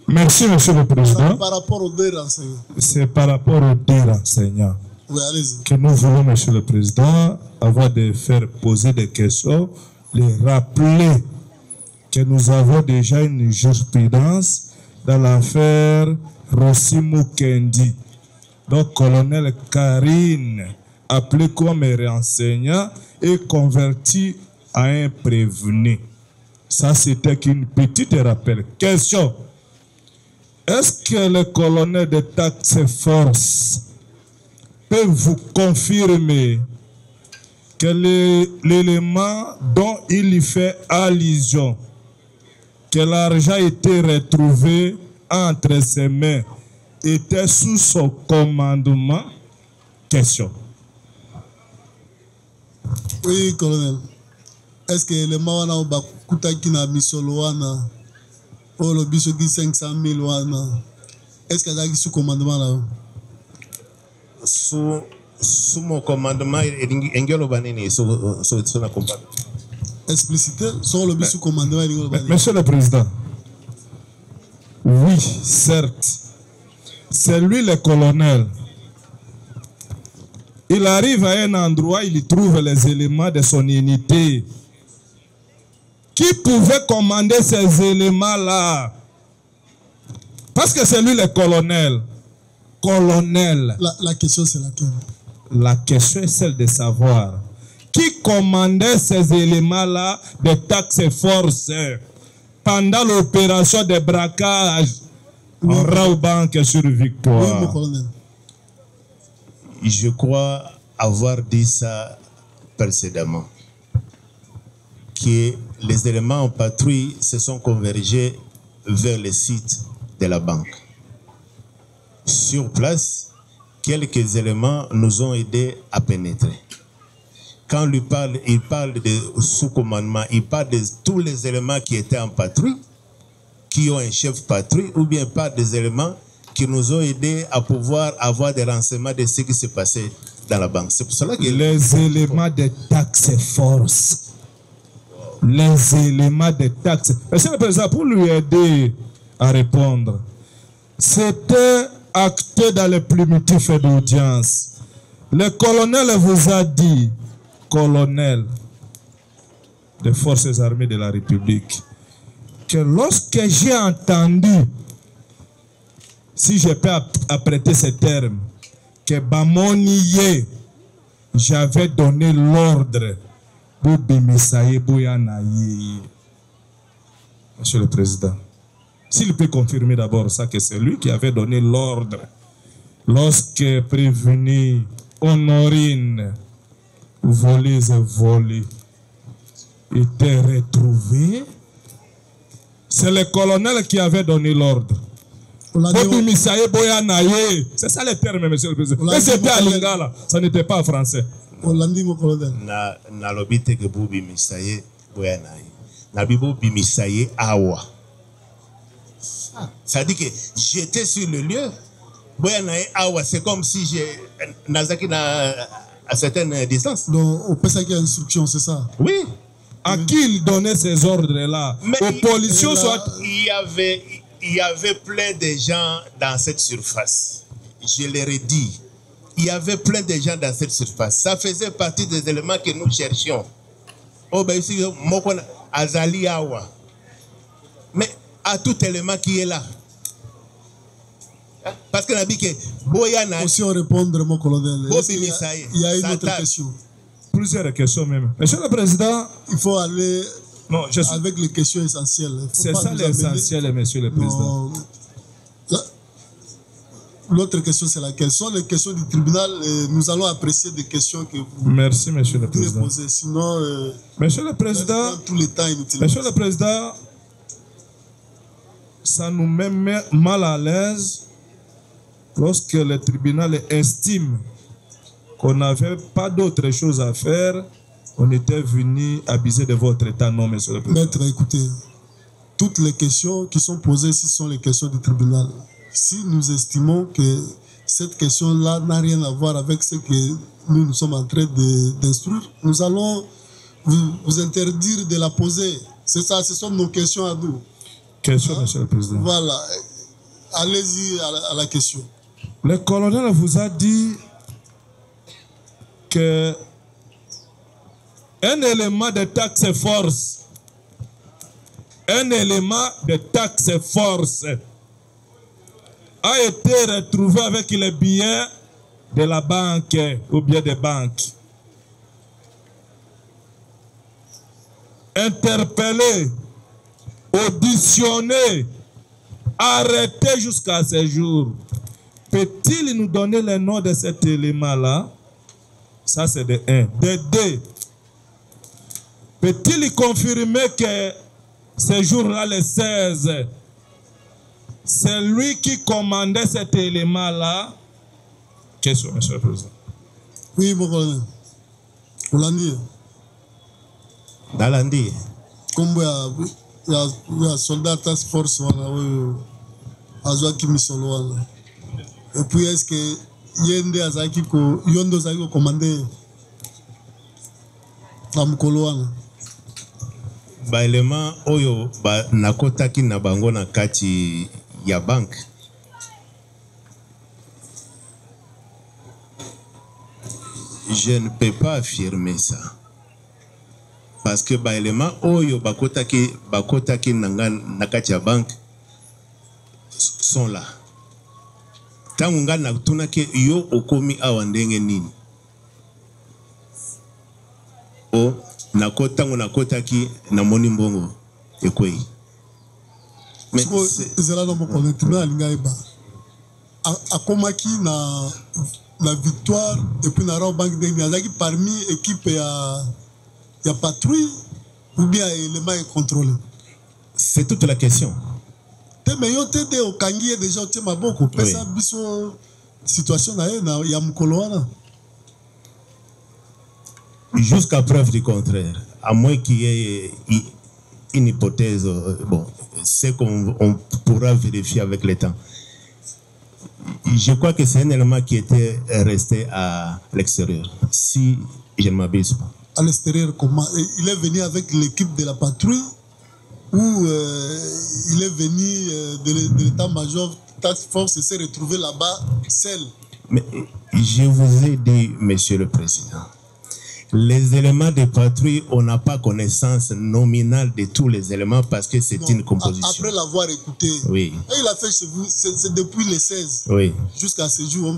Merci, Monsieur le Président. Par rapport aux deux renseignements. C'est par rapport aux deux renseignements que nous voulons, Monsieur le Président, avoir de faire poser des questions, les rappeler que nous avons déjà une jurisprudence dans l'affaire Rossi Mukendi. Donc, colonel Karine, appelé comme renseignant, est converti à un prévenu. Ça, c'était qu'une petite rappel. Question. Est-ce que le colonel de Task Force peut vous confirmer que l'élément dont il y fait allusion, que l'argent a été retrouvé entre ses mains, était sous son commandement? Question. Oui, colonel. Est-ce que l'élément wana obakuta kina misolo wana le biso qui 500 000 wana, est-ce qu'il y a sous commandement là? Sous mon commandement, il y a un banini sur la compagnie. Explicité sur le sous commandement. Monsieur le Président, oui, certes, c'est lui le colonel. Il arrive à un endroit, il trouve les éléments de son unité. Qui pouvait commander ces éléments-là? Parce que c'est lui le colonel. Colonel. La question, c'est laquelle? La question est celle de savoir qui commandait ces éléments-là de Task Force pendant l'opération de braquage en Raobank sur Victoire. Oui, mon colonel. Je crois avoir dit ça précédemment. Que les éléments en patrouille se sont convergés vers le site de la banque. Sur place, quelques éléments nous ont aidés à pénétrer. Quand il parle de sous-commandement, il parle de tous les éléments qui étaient en patrouille, qui ont un chef patrouille, ou bien il parle des éléments qui nous ont aidés à pouvoir avoir des renseignements de ce qui s'est passé dans la banque. C'est pour cela que... Les éléments de taxe force. Les éléments de taxe. Monsieur le Président, pour lui aider à répondre, c'était acté dans le primitif d'audience. Le colonel vous a dit, colonel des forces armées de la République, que lorsque j'ai entendu, si je peux apprêter ces termes, que Bamoniye, j'avais donné l'ordre pour Bimisaye Bouyanaye. Monsieur le Président, s'il peut confirmer d'abord ça, que c'est lui qui avait donné l'ordre lorsque prévenu Honorine, volés et volés, était retrouvé. C'est le colonel qui avait donné l'ordre. C'est ça le terme, monsieur le président. Mais c'était à Lingala, ça n'était pas français. Na lobite que Boubi Misaye Boyanaye. Na Bibo Bimisaye Awa. Ça dit que j'étais sur le lieu. Boyanaye Awa, c'est comme si j'ai Nazaki à certaines distances. Donc, au PSA, il y a instruction, c'est ça? Oui. À qui il donnait ces ordres-là? Aux policiers, soit. Il y avait plein de gens dans cette surface. Je leur ai dit. Il y avait plein de gens dans cette surface. Ça faisait partie des éléments que nous cherchions. Oh, ben ici, Mokona, Azali Awa. Mais à tout élément qui est là. Parce que dit que Boyana. Aussi, on répondre, mon colonel. Il y a une autre question. Plusieurs questions même. Monsieur le Président, il faut aller avec les questions essentielles. C'est ça l'essentiel, Monsieur le Président. L'autre question, c'est laquelle? Ce sont les questions du tribunal. Nous allons apprécier des questions que vous merci, Monsieur le Président. Poser. Sinon, Monsieur le Président, tout le temps inutilement. Monsieur le Président, ça nous met mal à l'aise lorsque le tribunal estime qu'on n'avait pas d'autre chose à faire, on était venu abuser de votre état. Non, Monsieur le Président. Maître, écoutez, toutes les questions qui sont posées ici sont les questions du tribunal. Si nous estimons que cette question-là n'a rien à voir avec ce que nous sommes en train d'instruire, nous allons vous interdire de la poser. C'est ça, ce sont nos questions à nous. Question, Monsieur le Président. Voilà. Allez-y à la question. Le colonel vous a dit que un élément de taxe force, a été retrouvé avec les billets de la banque ou bien des banques. Interpellé, auditionné, arrêté jusqu'à ce jour. Peut-il nous donner le nom de cet élément-là? Ça, c'est de 1. De 2. Peut-il confirmer que ce jour-là, le 16, c'est lui qui commandait cet élément-là? Question, Monsieur le Président. Oui, mon colonel. Hollandi. Dalandi. Comme il y a soldat task force, et puis est-ce que Yende Azaki Yondo Zaki commandé dans Mukoloana? Ba élément oyo ba nakotaki na bango na kati ya bank. Je ne peux pas affirmer ça. Parce que ba élément oyo bakotaki na kati ya bank sont là. Tangu nga nakutuna ke yo okomi awa ndenge nini. O nakotango nakotaki na moni mbongo ekwei. Mais c'est là mon colonel tribunal ngaiba. Akomaki na victoire et puis na banque de Niazaki parmi équipe ya patrouille ou bien élément contrôlé. C'est toute la question. Mais yo tete okangi déjà o tema boko pesa biso situation na ya mukoloana. Jusqu'à preuve du contraire, à moins qu'il y ait une hypothèse, bon, c'est qu'on pourra vérifier avec le temps. Je crois que c'est un élément qui était resté à l'extérieur, si je ne m'abuse pas. À l'extérieur, comment? Il est venu avec l'équipe de la patrouille ou il est venu de l'état-major Task Force et s'est retrouvé là-bas seul? Mais je vous ai dit, Monsieur le Président, les éléments de patrouille, on n'a pas connaissance nominale de tous les éléments parce que c'est une composition. Après l'avoir écouté, oui. Et il a fait chez vous, c'est depuis les 16 oui. Jusqu'à ce jour.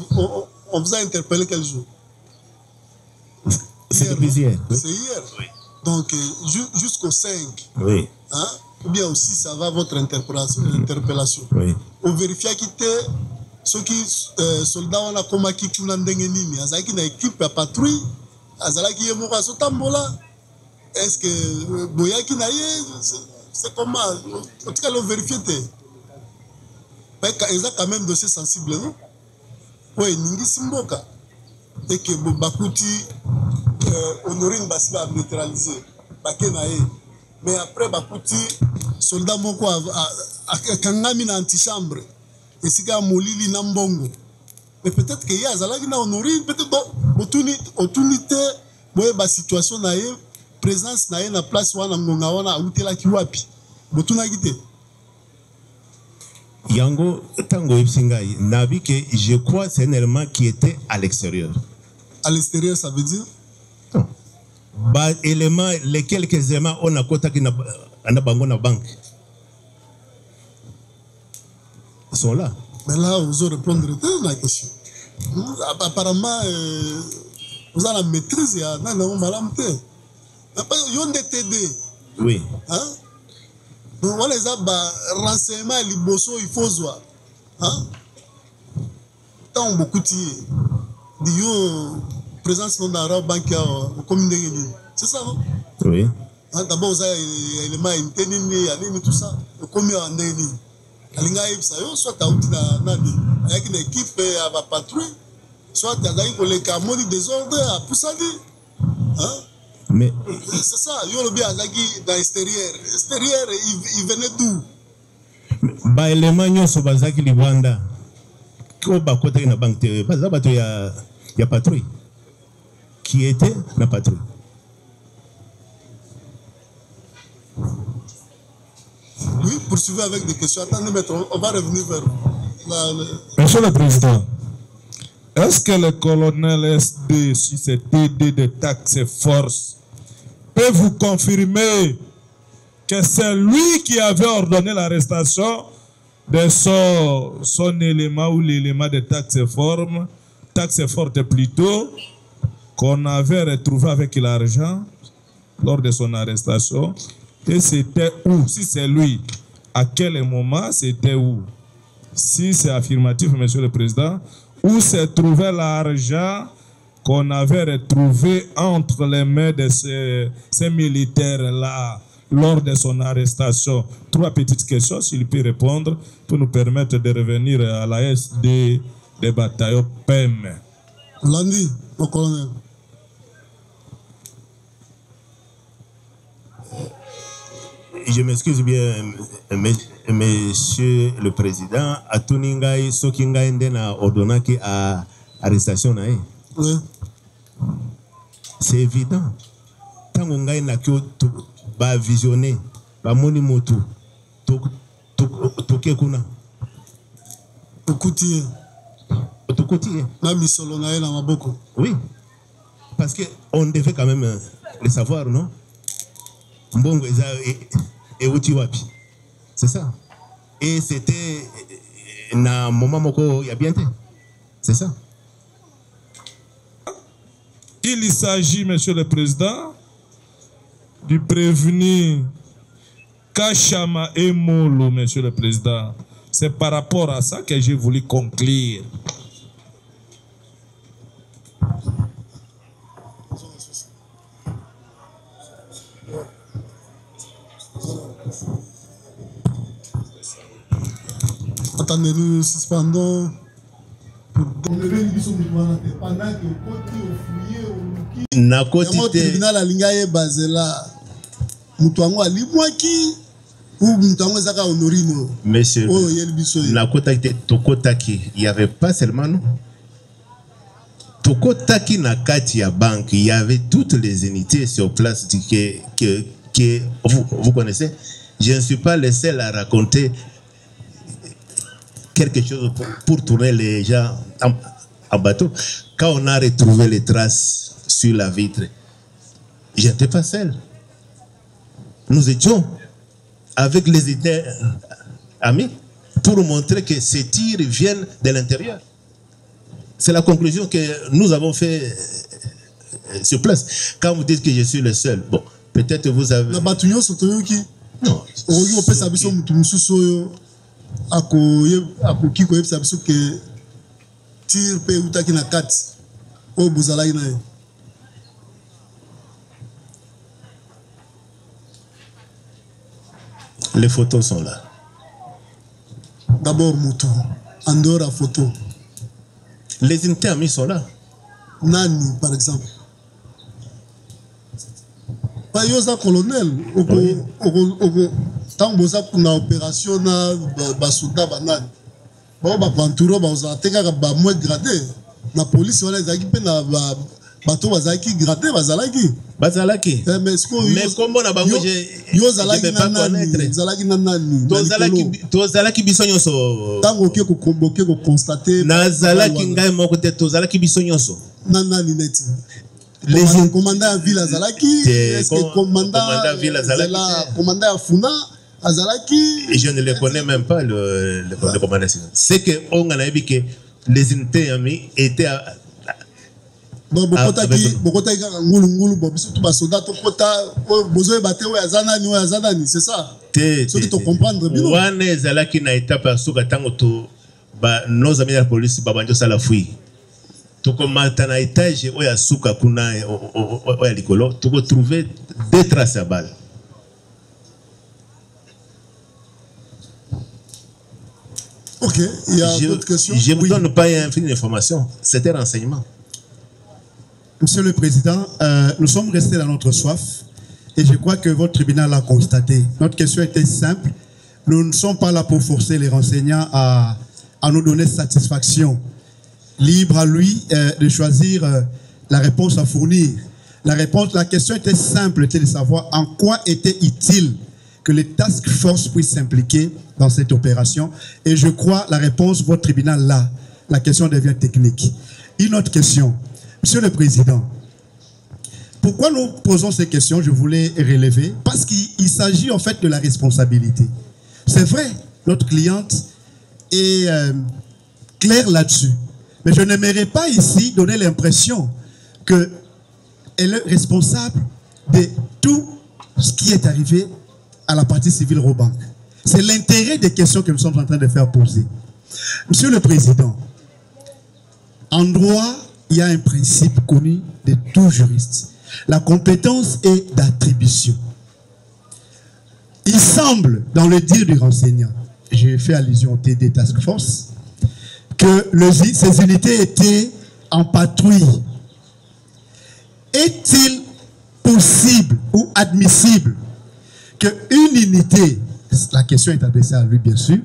On vous a interpellé quel jour? C'est depuis hier. Oui. C'est hier. Oui. Donc, jusqu'au 5. Oui. Hein? Ou bien aussi, ça va votre interpellation. Oui. On vérifie qu'il était ceux qui soldats on a comme qui kuna ndenge nini azaki na équipe ya patrouille azalaki yemo ka sotambola. Est-ce que boyaki na ye c'est comment en tout cas le vérifier te ils ont quand même dossier sensible non? Oui, ningi simboka et que bakuti honorine basi ba neutraliser baké na ye mais après bakuti soldat moko kangami na antichambre et si ka molili na mbongo mais peut-être que ya azalaki na honorine peut-être autunité boye ba situation na ye présence na ye na place wana ngonga wana outela ki wapi botuna kité Yango tango ipsingai nabi que je crois c'est un élément qui était à l'extérieur. À l'extérieur ça veut dire non. Ba éléments les quelques éléments on a kota qui na bango na banque sont là. Mais là vous allez répondre à la question. Apparemment vous avez la maîtrise ya na na malamte. Yon DTD. Oui. Hein? Donc voilà les renseignements liboso il faut voir. Hein? Tant beaucoup de yo présence dans la banque au commune de Guinée. C'est ça non? Oui. D'abord vous avez éléments interne et tout ça. Le commune en Guinée. Alinga ibsa yo soit ta outil na nani avec une équipe à patrouille soit ta gagne pour les camoni désordre à poussadi. Hein? Mais c'est ça, yo le bien dans l'extérieur. Extérieur, il venait d'où? Ba élément nyonso bazaki libanda. Ko ba kota na banque te baza bato ya patrouille. Qui était la patrouille. Oui, poursuivez avec des questions. Attendez, maître, on va revenir vers Monsieur le Président, est-ce que le colonel SD sur ce TD de taxe force peut vous confirmer que c'est lui qui avait ordonné l'arrestation de son élément ou l'élément de taxe forte plutôt, qu'on avait retrouvé avec l'argent lors de son arrestation? Et c'était où? Si c'est lui, à quel moment c'était où? Si c'est affirmatif, Monsieur le Président, où se trouvait l'argent qu'on avait retrouvé entre les mains de ces militaires-là lors de son arrestation? Trois petites questions, s'il peut répondre, pour nous permettre de revenir à la SD des bataillons PEM. Lundi, mon colonel. Je m'excuse bien, Monsieur le Président, à Tuningai, Sokingai Ndena ordonnaki à arrestation. Oui. C'est évident. Tant qu'on gagne na kyo ba visionner, ba moni motu, toke kuna. Okutie. Okutie. La misolo na na maboko. Oui. Parce que on devait quand même le savoir, non? Mbongo et uti wapi. C'est ça. Et c'était na moment moko ya bien. C'est ça. Il s'agit, Monsieur le Président, du prévenu Kachama Emolo, Monsieur le Président. C'est par rapport à ça que j'ai voulu conclure. Attendez, nous suspendons. Na koti te tribunal alinga ye bazela mutu yango alimwaki Monsieur, il n'y avait pas seulement nous. Tokotaki na kati ya banque, il y avait toutes les unités sur place que vous connaissez. Je ne suis pas le seul à raconter quelque chose pour tourner les gens en bateau. Quand on a retrouvé les traces sur la vitre, je n'étais pas seul. Nous étions avec les idées amis pour montrer que ces tirs viennent de l'intérieur. C'est la conclusion que nous avons fait sur place. Quand vous dites que je suis le seul, bon, peut-être vous avez... Non. Les photos sont là. D'abord, Moutou. En dehors de la photo. Les unités amis sont là. Nani, par exemple. Pas yosa colonel. Tant que vous une opération, basuda banane. Bon, banturo, vous avez moins gradé. La police, on a équipé na bateau, vous avez gradé, vous avez Bazalaki. Mais comment on a bagagé? Yo zalaki nani? Tozalaki bisonyoso. Tango ke ko convoquer ko constater. Na zalaki ngai moko te tozalaki bisonyoso. Nani neti. Les commandants à ville azalaki. Est-ce que commandant ville azalaki? Commandant Funa azalaki. Et je ne le connais même pas le commandant. C'est que on a vu que les unités amis étaient bon bokotaki ngulu bon surtout ba soldat to kota besoin baté o azanani c'est ça ce qui te comprendre bien wana ezalaki na étape asuka tango to ba nos amis de la police babanjo sala fui to komata na étage o ya suka kuna o ya likolo to ko trouver des traces à balles. OK, il y a d'autres questions. Je ne vous donne pas une information, c'était renseignement. Monsieur le Président, nous sommes restés dans notre soif et je crois que votre tribunal l'a constaté. Notre question était simple. Nous ne sommes pas là pour forcer les renseignants à nous donner satisfaction. Libre à lui de choisir la réponse à fournir. La question était simple, c'était de savoir en quoi était utile que les task force puissent s'impliquer dans cette opération. Et je crois la réponse, votre tribunal l'a. La question devient technique. Une autre question. Monsieur le Président, pourquoi nous posons ces questions, je voulais relever, parce qu'il s'agit en fait de la responsabilité. C'est vrai, notre cliente est claire là-dessus, mais je n'aimerais pas ici donner l'impression qu'elle est responsable de tout ce qui est arrivé à la partie civile Robank. C'est l'intérêt des questions que nous sommes en train de faire poser. Monsieur le Président, en droit, il y a un principe connu de tout juriste. La compétence est d'attribution. Il semble, dans le dire du renseignant, j'ai fait allusion au TD Task Force, que ces unités étaient en patrouille. Est-il possible ou admissible qu'une unité, la question est adressée à lui bien sûr,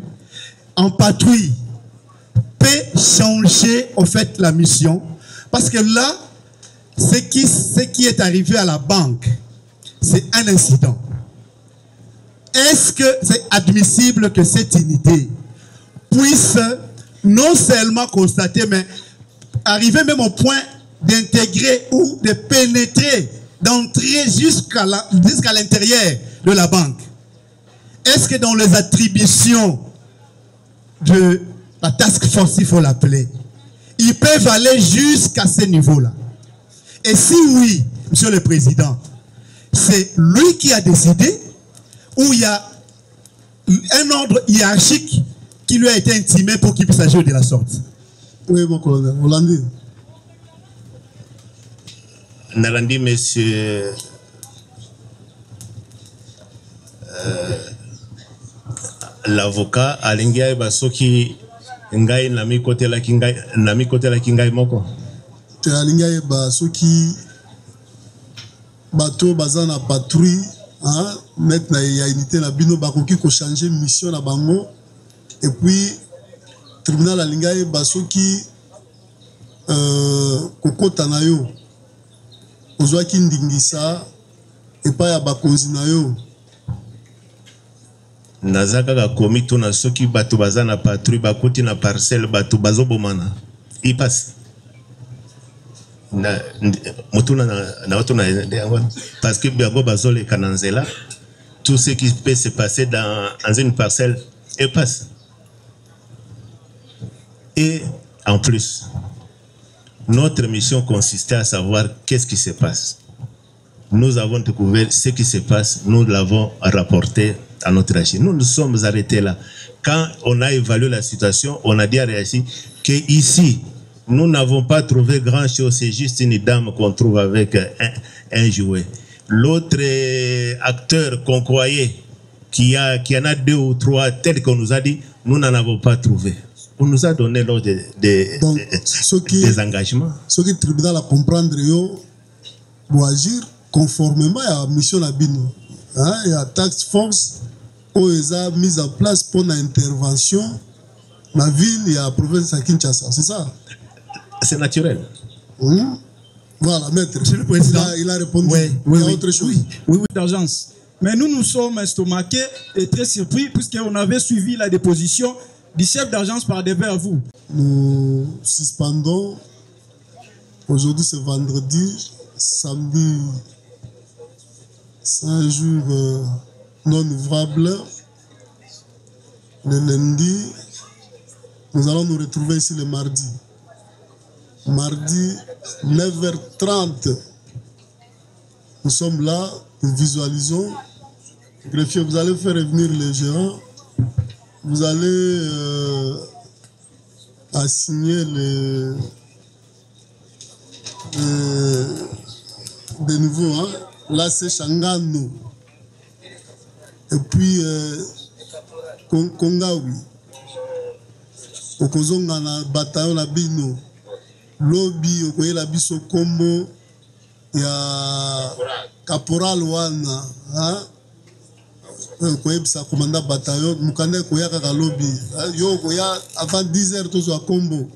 en patrouille peut changer au fait la mission? Parce que là, ce qui est arrivé à la banque, c'est un incident. Est-ce que c'est admissible que cette unité puisse non seulement constater, mais arriver même au point d'intégrer ou de pénétrer, d'entrer jusqu'à l'intérieur de la banque? Est-ce que dans les attributions de la task force, il faut l'appeler, ils peuvent aller jusqu'à ce niveau-là? Et si oui, Monsieur le Président, c'est lui qui a décidé ou il y a un ordre hiérarchique qui lui a été intimé pour qu'il puisse agir de la sorte? Oui, mon colonel, Hollandais. Nalandi, monsieur l'avocat alingia basoki ngai nami kote la kingai moko te alingia basoki bato bazana patrouille mettre na ya unité na bino bakoki ko changer mission na bango et puis tribunal alingai basoki kokota na yo ozwaki ndingisa epai ya bakonzi na yo naza kaka komi to na soki bato baza na patrouille bakoti na parcelle bato bazobomana ipasse na mutuna na watu na parce que biago bazoleka na nzela tout ce qui peut se passer dans une parcelle et passe. Et en plus, notre mission consistait à savoir qu'est-ce qui se passe. Nous avons découvert ce qui se passe, nous l'avons rapporté à notre régime. Nous nous sommes arrêtés là. Quand on a évalué la situation, on a dit à Réagi qu'ici, nous n'avons pas trouvé grand-chose, c'est juste une dame qu'on trouve avec un jouet. L'autre acteur qu'on croyait qu'il y en a 2 ou 3 tel qu'on nous a dit, nous n'en avons pas trouvé. On nous a donné lors des engagements. Ce qui est tribunal à comprendre, pour agir conformément à la mission à Bino. Il y a task force qui est mise en place pour l'intervention dans la ville et la province de Kinshasa. C'est ça? C'est naturel. Voilà, maître. Monsieur le Président, il a répondu. Oui, il y a autre chose. Oui, d'agence. Mais nous nous sommes estomaqués et très surpris puisqu'on avait suivi la déposition du chef d'agence par devers vous. Nous suspendons. Aujourd'hui, c'est vendredi. Samedi, c'est un jour non ouvrable. Le lundi, nous allons nous retrouver ici le mardi. Mardi, 9h30. Nous sommes là, nous visualisons. Greffier, vous allez faire revenir les gérants. Vous allez assigner des nouveaux. Hein? Là, c'est Changano. Et puis, Kongawi. Okozonga na bataillon na bino. Lobby, okoye la biso kombo. Ya caporal wana. Hein? Koyebisa commandant bataillon mukanda koya kaka lobby yo koya avant 10h tozo kombo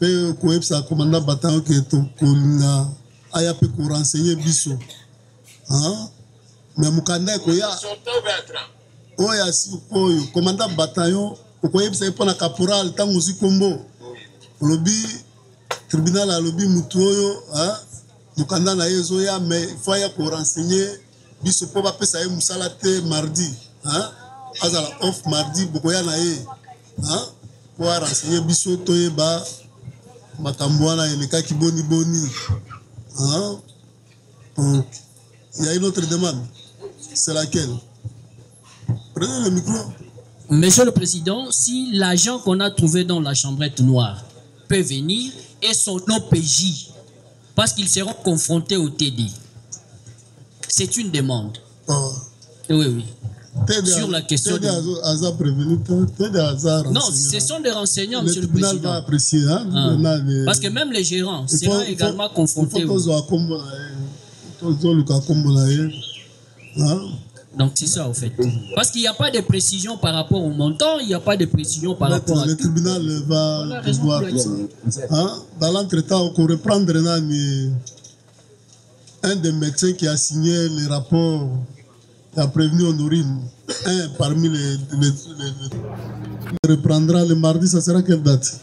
pe koyebisa commandant bataillon ke to kolinga aya pe ko renseigner biso hein mais mukanda koya oya sikoyo commandant bataillon koyebisa pona caporal tango zi kombo lobby tribunal a lobby mutu oyo hein mukanda na yezo ya mais il faut ya ko renseigner biso po bapesa ye musala te mardi hein azala off mardi bokoya na ye hein po renseigner biso toyeba makambo wana elekaki boni hein donc il y a une autre demande, c'est laquelle? Prenez le micro. Monsieur le Président, si l'agent qu'on a trouvé dans la chambrette noire peut venir et son OPJ, parce qu'ils seront confrontés au TD. C'est une demande. Oh. Oui. Sur la question de... Non, ce sont des renseignements, Monsieur le Président. Va apprécier, hein? Parce que même les gérants seront également confrontés. Donc c'est ça, en fait. Parce qu'il n'y a pas de précision par rapport au montant, il n'y a pas de précision par rapport à... Le tribunal va voir ça. Hein? Dans l'entretemps, on peut reprendre un des médecins qui a signé les rapports, qui a prévenu Honorine. Un parmi les reprendra le mardi, ça sera quelle date?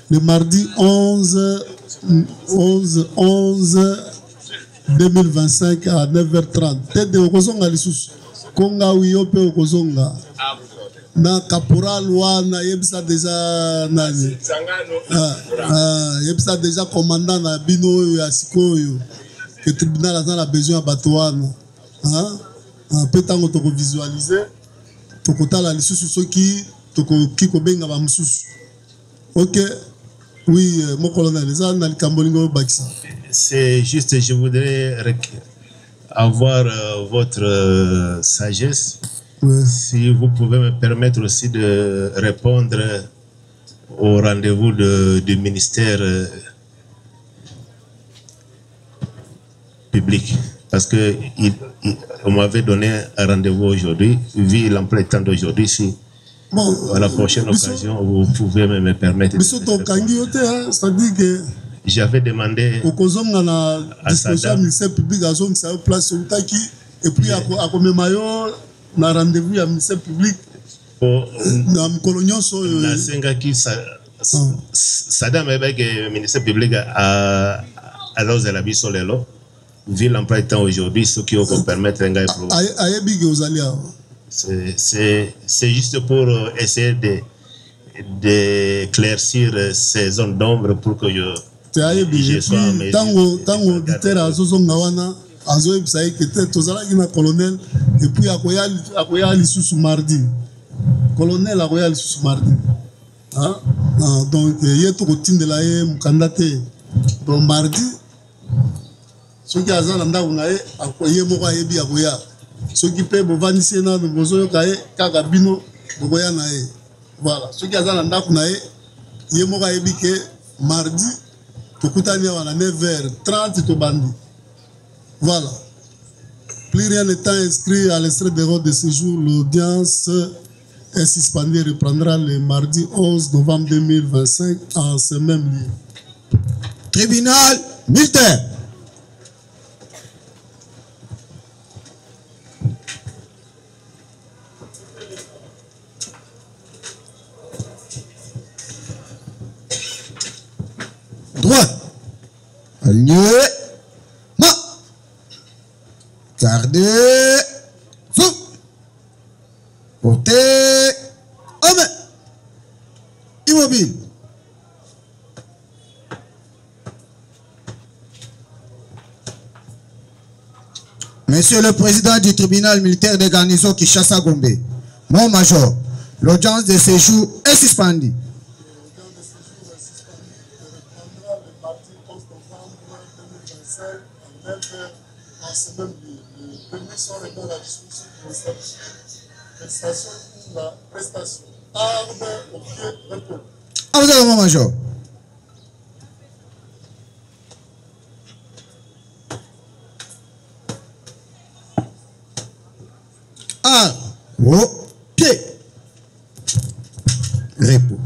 Le mardi 11 2025 à 9h30. Tête de Okozonga Lissus. Konga Wiyope Okozonga. Na caporal wana yebisa déjà nani. Yebisa déjà commandant na bino ya sikoyo. Que le tribunal a besoin de Batouane. Peut-être qu'on peut visualiser. Tu peux la liste sur ceux qui kobenga ba mususu. Ok. Oui, mon colonel, ça na Kambolingo Baxi. C'est juste, je voudrais avoir votre sagesse. Ouais. Si vous pouvez me permettre aussi de répondre au rendez-vous du ministère. public. Parce que on m'avait donné un rendez-vous aujourd'hui, vu l'emploi de temps d'aujourd'hui. Si à la prochaine occasion, vous pouvez me permettre. C'est-à-dire que j'avais demandé à Sada public à zone ça place et puis à na rendez-vous à ministère public na colonion so na senga ki Sada avec ministère public à l'os de la biso lelo vu l'emploi de temps aujourd'hui ce qui va permettre c'est juste pour essayer d'éclaircir ces zones d'ombre pour que je sois en mesure. Tango auditeur azozonga wana azoyebisa ye kete tozalaki na colonel et puis akoya lisusu mardi colonel akoya lisusu mardi donc ye tokotindela ye mokanda te donc mardi soki aza na ndako na ye ye moko ayebi akoya soki mpe bovandisi ye nano bozoyoka ye kaka bino bokoya na ye voilà soki aza na ndako na ye ye moko ayebi ke mardi tokutani awa na 9h30 tobandi. Voilà. Plus rien n'étant inscrit à l'extrait des ordres de séjour, l'audience est suspendue et reprendra le mardi 11 novembre 2025 en ce même lieu. Tribunal militaire. Droite. Aligné. Ma. Gardez. Souffle. Portez. Homme. Immobile. Monsieur le Président du tribunal militaire de garnison Kinshasa Gombe, mon major, l'audience de séjour est suspendue. Ah, vous avez mon major. Ah, au pied. Repos.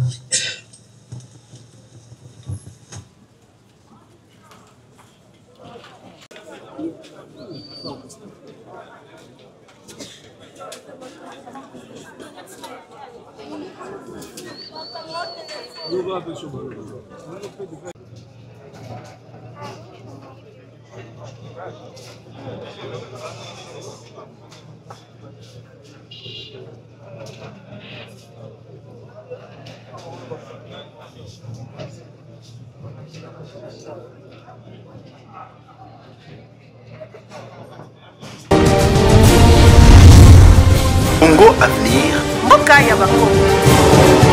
Congo Avenir. Mboka ya Bakongo.